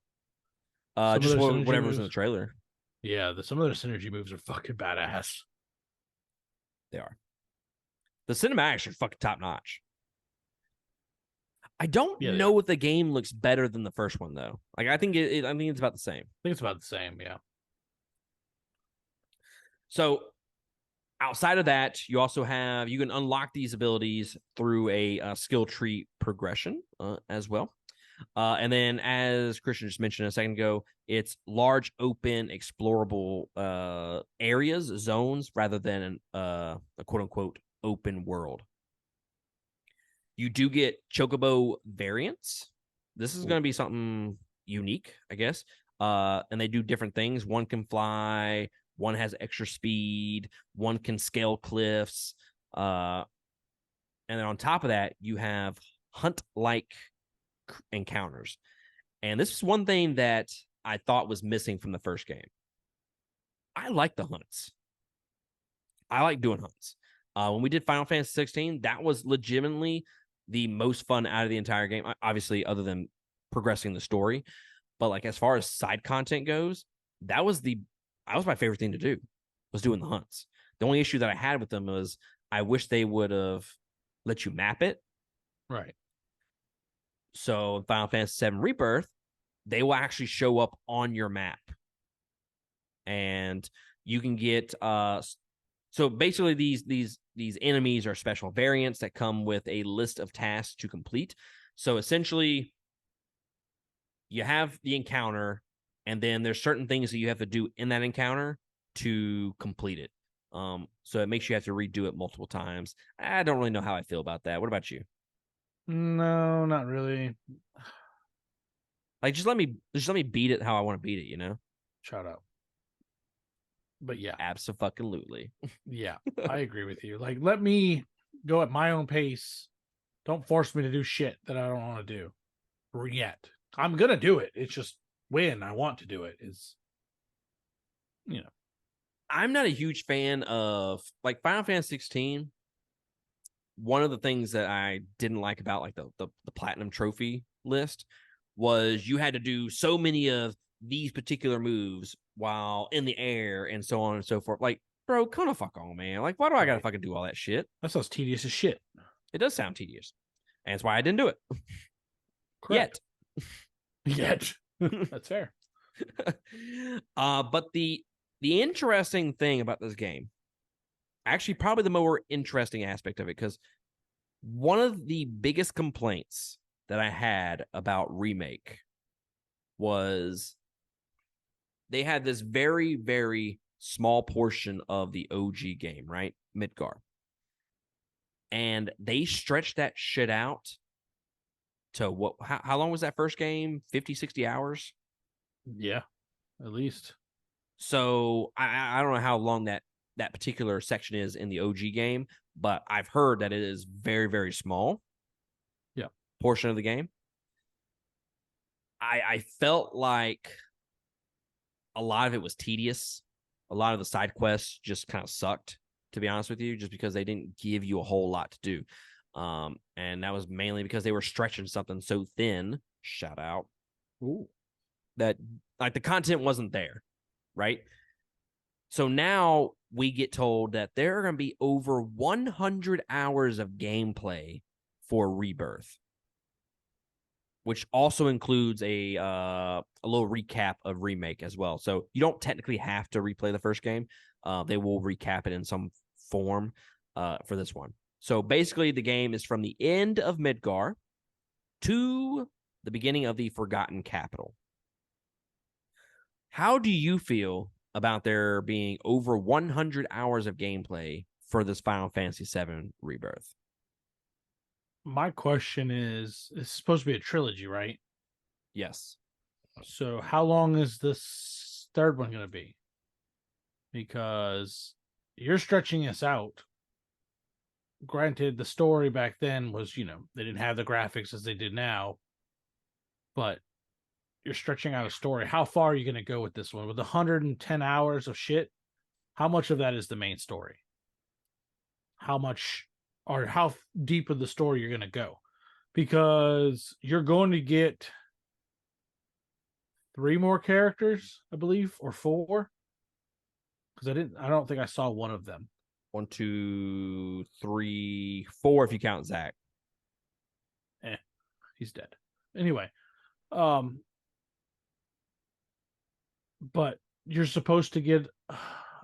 Just whatever's in the trailer. Yeah, some of their synergy moves are fucking badass. They are. The cinematics are fucking top notch. I don't know if the game looks better than the first one though. Like I think it's about the same. I think it's about the same, yeah. So outside of that, you also you can unlock these abilities through a skill tree progression as well. And then, as Christian just mentioned a second ago, it's large, open, explorable areas, zones, rather than a quote-unquote open world. You do get chocobo variants. This is going to be something unique, I guess. And they do different things. One can fly. One has extra speed. One can scale cliffs. And then on top of that, you have hunt-like encounters. And this is one thing that I thought was missing from the first game. I like the hunts. I like doing hunts. When we did Final Fantasy 16, that was legitimately the most fun out of the entire game. Obviously, other than progressing the story. But like as far as side content goes, that was my favorite thing to do, was doing the hunts. The only issue that I had with them was I wish they would have let you map it. Right. So in Final Fantasy VII Rebirth, they will actually show up on your map. And you can get so basically these enemies are special variants that come with a list of tasks to complete. So essentially you have the encounter, and then there's certain things that you have to do in that encounter to complete it. So it makes you have to redo it multiple times. I don't really know how I feel about that. What about you? No, not really. Like just let me beat it how I want to beat it, you know? Shut up. But yeah. Absolutely. Yeah, I agree with you. Like, let me go at my own pace. Don't force me to do shit that I don't want to do. Yet. I'm gonna do it. It's just when I want to do it is, you know. I'm not a huge fan of like Final Fantasy 16. One of the things that I didn't like about like the platinum trophy list was you had to do so many of these particular moves while in the air and so on and so forth. Like, bro, come the fuck on, man. Like, why do I gotta fucking do all that shit? That sounds tedious as shit. It does sound tedious. And that's why I didn't do it. Correct. Yet. That's fair. But the The interesting thing about this game, actually, probably the more interesting aspect of it, because one of the biggest complaints that I had about Remake was they had this very, very small portion of the OG game, right? Midgar. And they stretched that shit out to what? How long was that first game? 50, 60 hours? Yeah, at least. So I don't know how long that particular section is in the OG game, but I've heard that it is very, very small. Yeah. Portion of the game. I felt like a lot of it was tedious. A lot of the side quests just kind of sucked, to be honest with you, just because they didn't give you a whole lot to do. And that was mainly because they were stretching something so thin. Shout out. Ooh. That like the content wasn't there, right? So now we get told that there are going to be over 100 hours of gameplay for Rebirth, which also includes a little recap of Remake as well. So you don't technically have to replay the first game. They will recap it in some form for this one. So basically, the game is from the end of Midgar to the beginning of the Forgotten Capital. How do you feel about there being over 100 hours of gameplay for this Final Fantasy VII Rebirth? My question is, it's supposed to be a trilogy, right? Yes. So how long is this third one going to be? Because you're stretching this out. Granted, the story back then was, they didn't have the graphics as they did now, but you're stretching out a story. How far are you going to go with this one? With 110 hours of shit, how much of that is the main story? How much or how deep of the story you're going to go? Because you're going to get 3 more characters, I believe, or 4. Because I don't think I saw one of them. 1, 2, 3, 4 if you count Zach. He's dead. Anyway, but you're supposed to get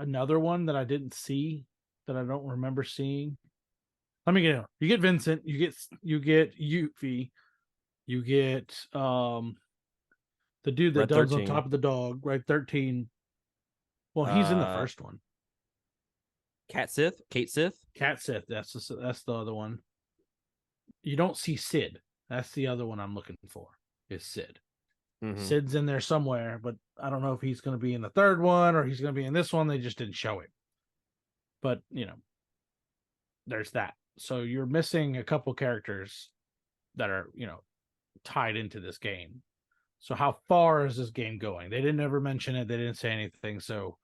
another one that I didn't see, that I don't remember seeing. Let me get it. You get Vincent, you get Yuffie, you get the dude that Red does on 13. top of the dog, right? 13. Well, he's in the first one. Kate Sith. Cat Sith. That's the other one. You don't see Sid. That's the other one I'm looking for. Is Sid. Mm-hmm. Sid's in there somewhere, but I don't know if he's going to be in the third one or he's going to be in this one. They just didn't show him. But there's that. So you're missing a couple characters that are tied into this game. So how far is this game going? They didn't ever mention it. They didn't say anything. So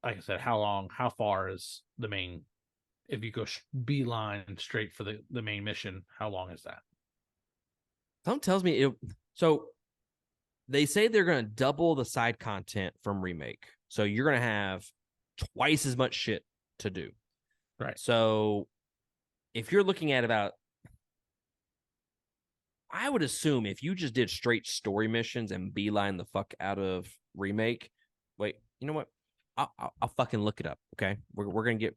like I said, how far is the main, if you go beeline straight for the main mission, how long is that? Something tells me so they say they're going to double the side content from Remake. So you're going to have twice as much shit to do. Right. So if you're looking at about, I would assume if you just did straight story missions and beeline the fuck out of Remake, wait, you know what? I'll fucking look it up. Okay, we're gonna get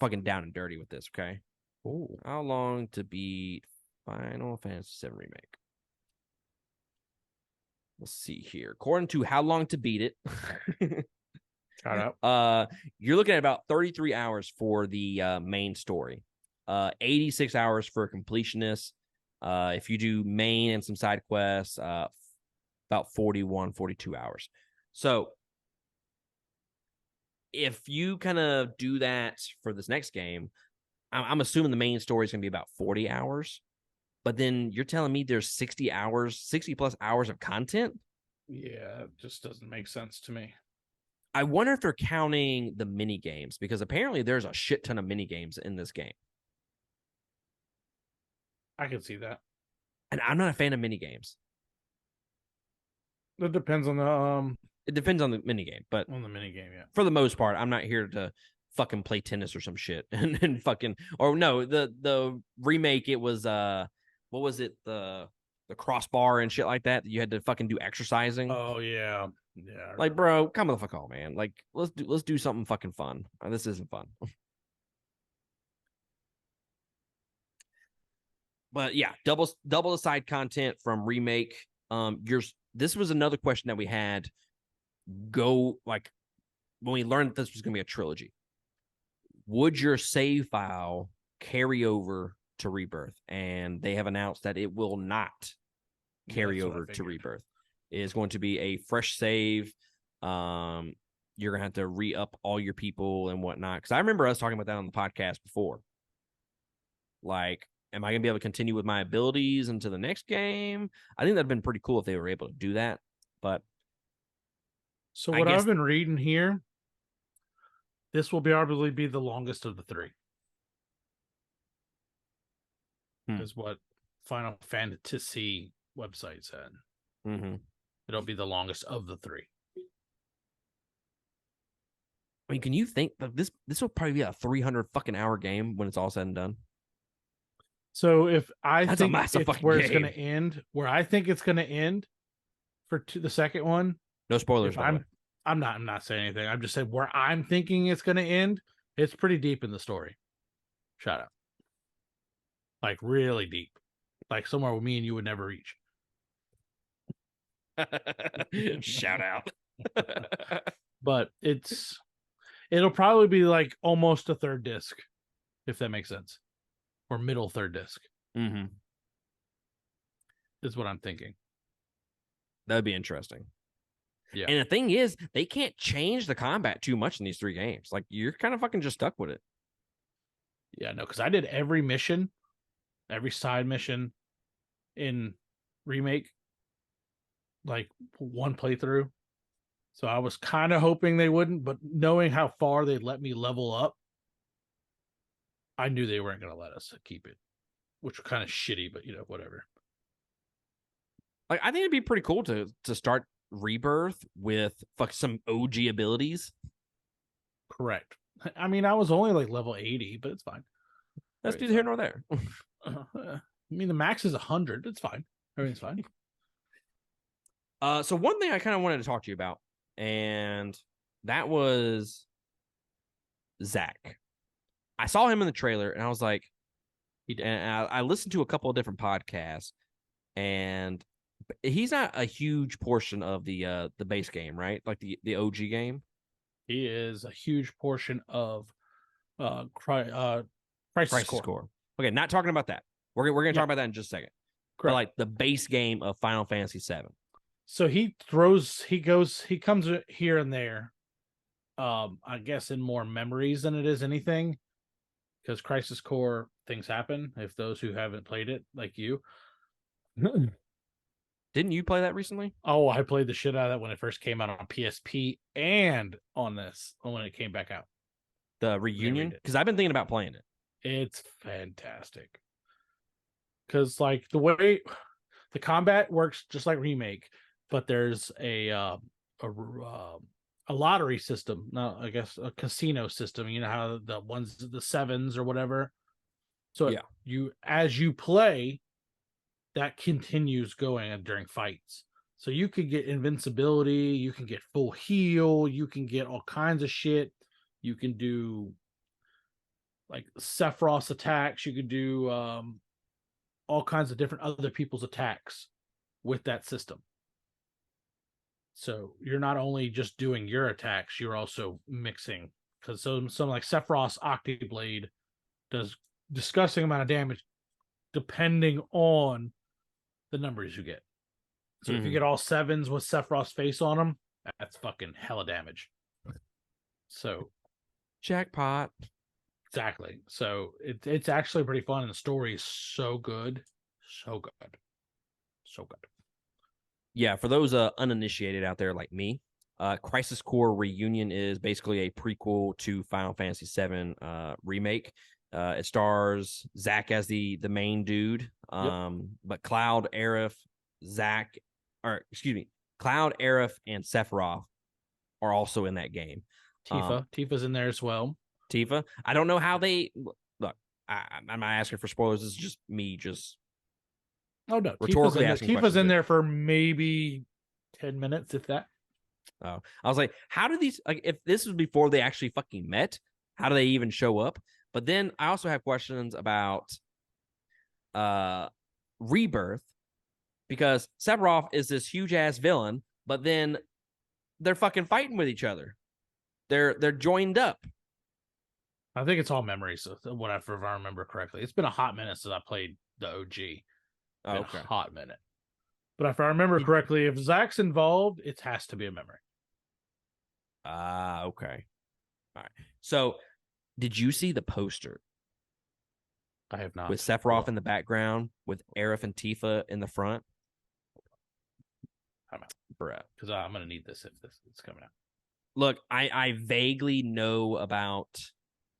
fucking down and dirty with this. Okay. Ooh. How long to beat Final Fantasy VII Remake? Let's see here. According to How Long to Beat It, Shout out. You're looking at about 33 hours for the main story. 86 hours for a completionist. If you do main and some side quests, about 41, 42 hours. So if you kind of do that for this next game, I'm assuming the main story is going to be about 40 hours. But then you're telling me there's 60 plus hours of content? Yeah, it just doesn't make sense to me. I wonder if they're counting the mini games, because apparently there's a shit ton of mini games in this game. I can see that. And I'm not a fan of mini games. It depends on the It depends on the mini game, but on the mini game, yeah. For the most part, I'm not here to fucking play tennis or some shit and fucking, or no, the remake, it was what was it, the the crossbar and shit like that you had to fucking do exercising. Oh yeah, yeah. Like, bro, come the fuck on, man. Like, let's do something fucking fun. This isn't fun. But yeah, double the side content from Remake. This was another question that we had. Go like when we learned this was gonna be a trilogy. Would your save file carry over to Rebirth? And they have announced that it will not carry over to Rebirth. It is going to be a fresh save. You're gonna have to re-up all your people and whatnot. Because I remember us talking about that on the podcast before. Like, am I gonna be able to continue with my abilities into the next game? I think that'd been pretty cool if they were able to do that. But so what I've been reading here, this will probably be the longest of the three. Is what Final Fantasy website said. It'll be the longest of the three. I mean, can you think that this will probably be a 300 fucking hour game when it's all said and done? So if I That's think a massive it's where game. it's going to end, where I think it's going to end for the second one. No spoilers. I'm not saying anything. I'm just saying where I'm thinking it's going to end. It's pretty deep in the story. Shout out. Like really deep. Like somewhere where me and you would never reach. Shout out. But it'll probably be like almost a third disc, if that makes sense. Or middle third disc. Is what I'm thinking. That'd be interesting. Yeah. And the thing is, they can't change the combat too much in these three games. Like, you're kind of fucking just stuck with it. Yeah, no, because I did every mission, every side mission in Remake, like one playthrough. So I was kind of hoping they wouldn't, but knowing how far they'd let me level up, I knew they weren't going to let us keep it, which was kind of shitty, but whatever. Like, I think it'd be pretty cool to start Rebirth with some OG abilities. Correct. I mean, I was only like level 80, but it's fine. That's neither here nor there. I mean, the max is 100. It's fine. Everything's fine. So one thing I kind of wanted to talk to you about, and that was Zach. I saw him in the trailer, and I was like, and I listened to a couple of different podcasts, and he's not a huge portion of the base game, right? Like the OG game. He is a huge portion of Crisis Core. Okay, not talking about that. We're gonna talk about that in just a second. Correct. But like the base game of Final Fantasy VII. So he comes here and there. I guess in more memories than it is anything, because Crisis Core things happen. If those who haven't played it, like you, didn't you play that recently? Oh, I played the shit out of that when it first came out on PSP and on this when it came back out. The reunion, because I've been thinking about playing it. It's fantastic. Because like the way the combat works just like Remake, but there's a lottery system. No, I guess a casino system. You know how the sevens or whatever. So yeah, as you play, that continues going during fights. So you could get invincibility, you can get full heal, you can get all kinds of shit. You can do like Sephiroth's attacks. You could do all kinds of different other people's attacks with that system. So you're not only just doing your attacks, you're also mixing. Because some like Sephiroth's Octoblade does disgusting amount of damage depending on the numbers you get. So if you get all sevens with Sephiroth's face on them, that's fucking hella damage. So jackpot. Exactly. So it's actually pretty fun, and the story is so good. So good. So good. Yeah, for those uninitiated out there like me, Crisis Core Reunion is basically a prequel to Final Fantasy VII Remake. It stars Zack as the main dude, but Cloud, Aerith, Cloud, Aerith, and Sephiroth are also in that game. Tifa's in there as well. Tifa. I don't know how they look. I'm not asking for spoilers. This is just me Oh no, Rhetorically Tifa's asking in, questions. Tifa's in there for maybe 10 minutes, if that. Oh, I was like, how do these, like, if this was before they actually fucking met, how do they even show up? But then I also have questions about Rebirth, because Sephiroth is this huge ass villain, but then they're fucking fighting with each other. They're joined up. I think it's all memories, whatever, if I remember correctly. It's been a hot minute since I played the OG. Oh, okay. A hot minute. But if I remember correctly, if Zach's involved, it has to be a memory. Okay. All right. So, did you see the poster I have not. with Sephiroth in the background with Aerith and Tifa in the front? I'm out. Bruh. Because I'm going to need this if this is coming out. Look, I vaguely know about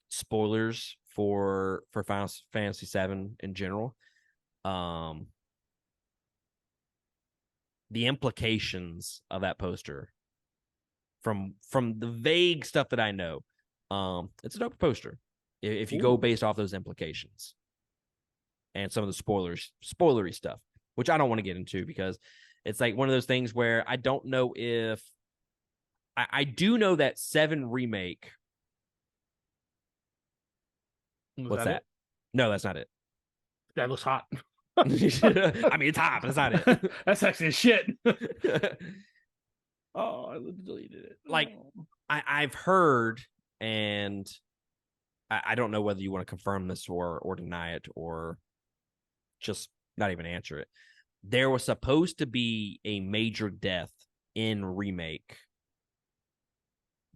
spoilers for Final Fantasy VII in general. The implications of that poster from the vague stuff that I know, it's a dope poster if you go based off those implications and some of the spoilery stuff, which I don't want to get into because it's like one of those things where I don't know if I do know that 7 Remake. What's that? No, that's not it. That looks hot. I mean, it's hot, but it's not it. That's actually shit. Oh, I deleted it. Like, I've heard, and I don't know whether you want to confirm this or deny it or just not even answer it. There was supposed to be a major death in Remake,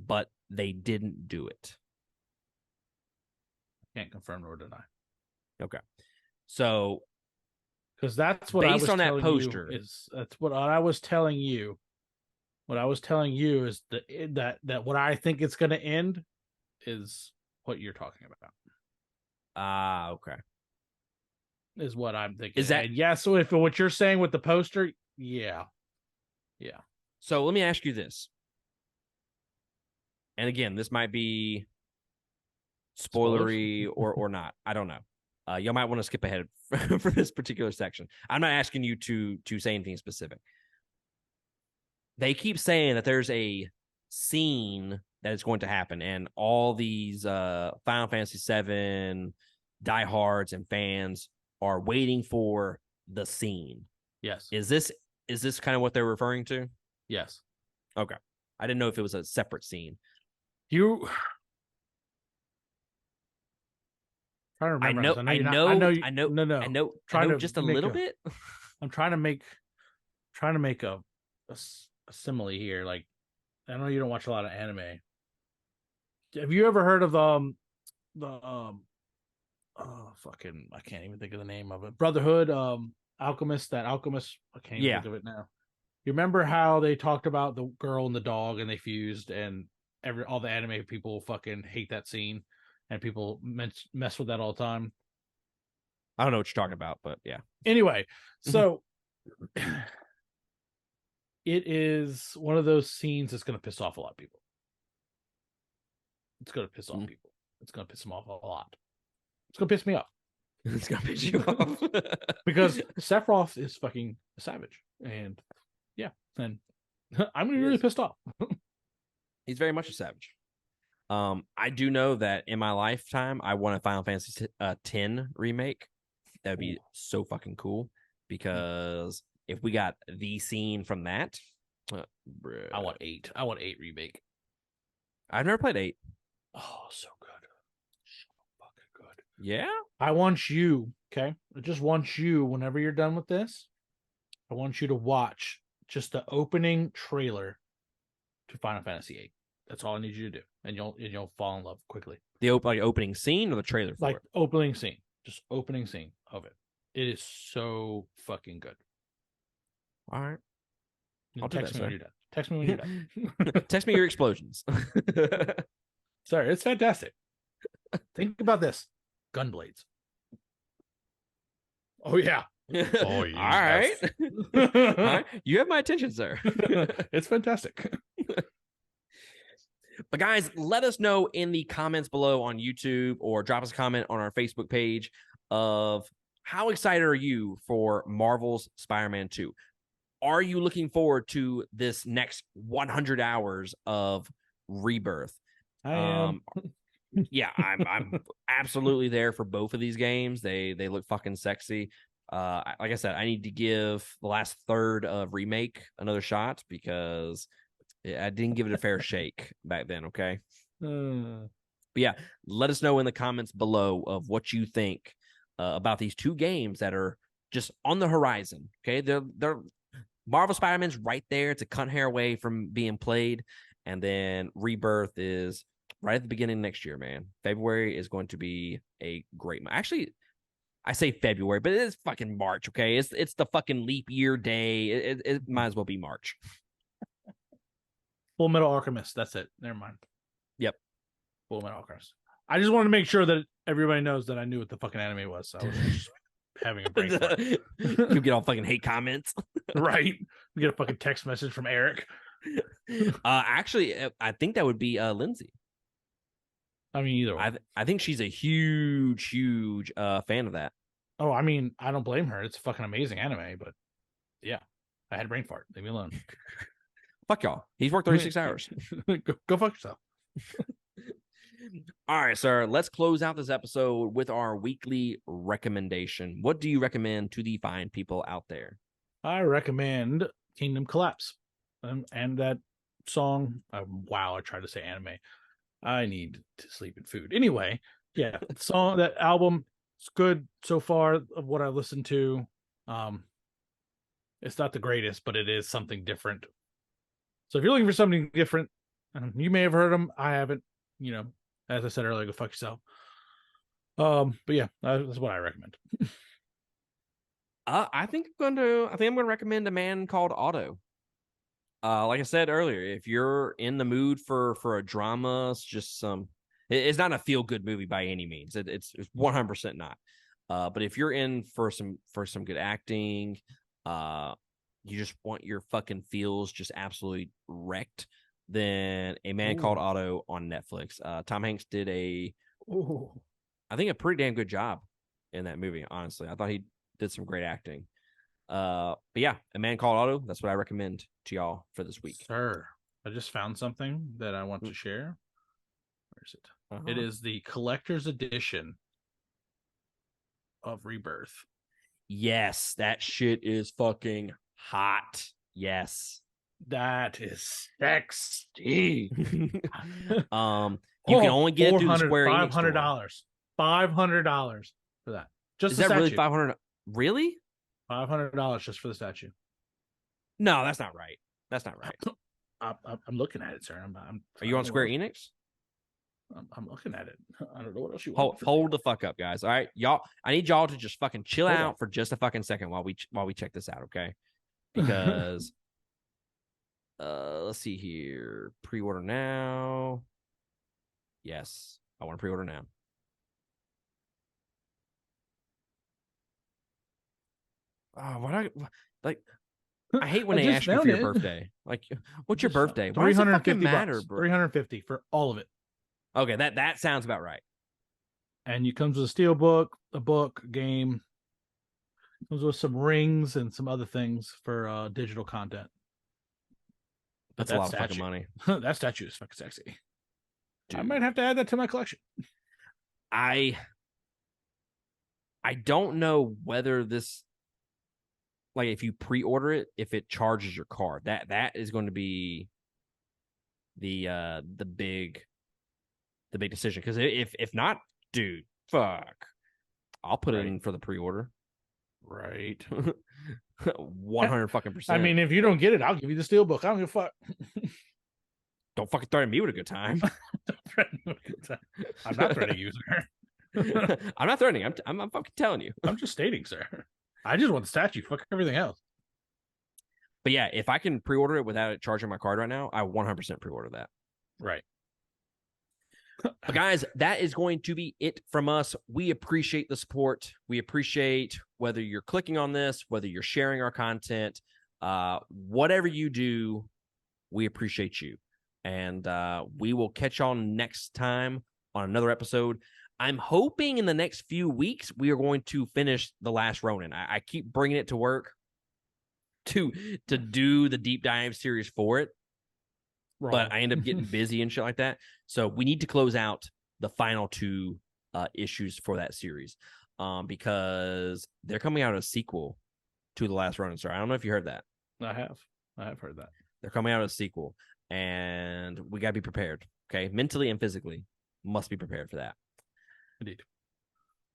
but they didn't do it. Can't confirm nor deny. Okay. So, because that's what based I was on that telling poster, that's what I was telling you. What I was telling you is that what I think it's going to end is what you're talking about. Okay. Is what I'm thinking. Is that So if what you're saying with the poster, yeah. So let me ask you this. And again, this might be spoilery or not. I don't know. You might want to skip ahead for this particular section. I'm not asking you to say anything specific. They keep saying that there's a scene that is going to happen, and all these Final Fantasy VII diehards and fans are waiting for the scene. Yes. Is this kind of what they're referring to? Yes. Okay. I didn't know if it was a separate scene. I remember. I know just a little bit. I'm trying to make a simile here. Like, I know you don't watch a lot of anime. Have you ever heard of I can't even think of the name of it. Brotherhood, Alchemist. I can't even think of it now. You remember how they talked about the girl and the dog and they fused, and all the anime people fucking hate that scene, and people mess with that all the time. I don't know what you're talking about, but yeah. Anyway, so it is one of those scenes that's going to piss off a lot of people. It's going to piss off people. It's going to piss them off a lot. It's going to piss me off. It's going to piss you off. Because Sephiroth is fucking a savage. And yeah, and I'm going to be really pissed off. He's very much a savage. I do know that in my lifetime, I want a Final Fantasy X remake. That would be so fucking cool, because if we got the scene from that, I want 8. I want 8 remake. I've never played 8. Oh, so good. So fucking good. Yeah? I want you, okay? I just want you, whenever you're done with this, I want you to watch just the opening trailer to Final Fantasy VIII. That's all I need you to do, and you'll fall in love quickly. The opening scene or the trailer for it? Opening scene. Just opening scene of it. It is so fucking good. All right. I'll text me when you're done. Text me when you're done. Text me your explosions. Sorry, it's fantastic. Think about this. Gunblades. Oh, yeah. Oh, yeah. All right. You have my attention, sir. It's fantastic. But guys, let us know in the comments below on YouTube, or drop us a comment on our Facebook page of how excited are you for Marvel's Spider-Man 2? Are you looking forward to this next 100 hours of Rebirth? I am. Yeah, I'm absolutely there for both of these games. They look fucking sexy. Like I said, I need to give the last third of Remake another shot because I didn't give it a fair shake back then. Okay, but yeah, let us know in the comments below of what you think about these two games that are just on the horizon. Okay, they're Marvel Spider-Man's right there. It's a cunt hair away from being played, and then Rebirth is right at the beginning of next year, man. February is going to be a great month. Actually, I say February, but it is fucking March, okay? It's the fucking leap year day. It might as well be March. Full Metal Alchemist. That's it. Never mind. Yep. Full Metal Alchemist. I just wanted to make sure that everybody knows that I knew what the fucking anime was. So I was just having a brain fart. You get all fucking hate comments. Right. We get a fucking text message from Eric. Actually, I think that would be Lindsay. I mean, either way. I think she's a huge fan of that. Oh, I mean, I don't blame her. It's a fucking amazing anime, but yeah, I had a brain fart. Leave me alone. Fuck y'all. He's worked 36 hours. Go fuck yourself. All right, sir. Let's close out this episode with our weekly recommendation. What do you recommend to the fine people out there? I recommend Kingdom Collapse, and that song. Wow, I tried to say anime. I need to sleep and food. Anyway, yeah, song, that album, it's good so far of what I listened to. It's not the greatest, but it is something different. So if you're looking for something different, you may have heard them. I haven't. You know, as I said earlier, go fuck yourself. But yeah, that's what I recommend. I think I'm gonna recommend A Man Called Otto. Like I said earlier, if you're in the mood for a drama, it's just it's not a feel good movie by any means. It's 100% not. But if you're in for some good acting, you just want your fucking feels just absolutely wrecked, then A Man Called Otto on Netflix. Tom Hanks did I think a pretty damn good job in that movie. Honestly, I thought he did some great acting. But yeah, A Man Called Otto. That's what I recommend to y'all for this week. Sir, I just found something that I want to share. Where is it? It is the collector's edition of Rebirth. Yes, that shit is fucking hot. Yes. That is sexy. You can only get it through the Square Enix store. $500. $500 for that. Just is the that statue. really 500? Really? $500 just for the statue. No, that's not right. That's not right. I'm looking at it, sir. Are you on Square Enix? I'm looking at it. I don't know what else you want. Hold the fuck up, guys. All right, y'all. I need y'all to just fucking chill out for just a fucking second while we check this out, okay? Because let's see here. Pre-order now. Yes, I want to pre-order now. I hate when they ask you for your birthday. Like, what's your birthday? Why does it fucking matter, bro? $350 for all of it. Okay, that sounds about right. And it comes with a steel book, a book, game. It comes with some rings and some other things for digital content. That's a lot of fucking money. That statue is fucking sexy. Dude. I might have to add that to my collection. I don't know whether this, like, if you pre-order it, if it charges your card. That is going to be the big decision. Because if not, dude, fuck, I'll put it in for the pre-order. Right. 100 fucking %. I mean, if you don't get it, I'll give you the steel book. I don't give a fuck. Don't fucking threaten me with a good time. I'm not threatening you, sir. I'm not threatening. I'm fucking telling you. I'm just stating, sir. I just want the statue. Fuck everything else. But yeah, if I can pre-order it without it charging my card right now, I 100% pre-order that. Right. But guys, that is going to be it from us. We appreciate the support. We appreciate whether you're clicking on this, whether you're sharing our content, whatever you do, we appreciate you. And we will catch y'all next time on another episode. I'm hoping in the next few weeks we are going to finish The Last Ronin. I keep bringing it to work to do the deep dive series for it, but I end up getting busy and shit like that. So we need to close out the final 2 issues for that series, because they're coming out a sequel to The Last Ronin. Sorry, I don't know if you heard that. I have heard that. They're coming out a sequel, and we gotta be prepared. Okay, mentally and physically, must be prepared for that. Indeed.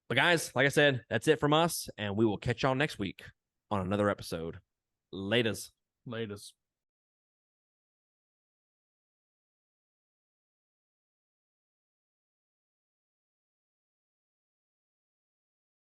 But guys, like I said, that's it from us, and we will catch y'all next week on another episode. Laters. Latest.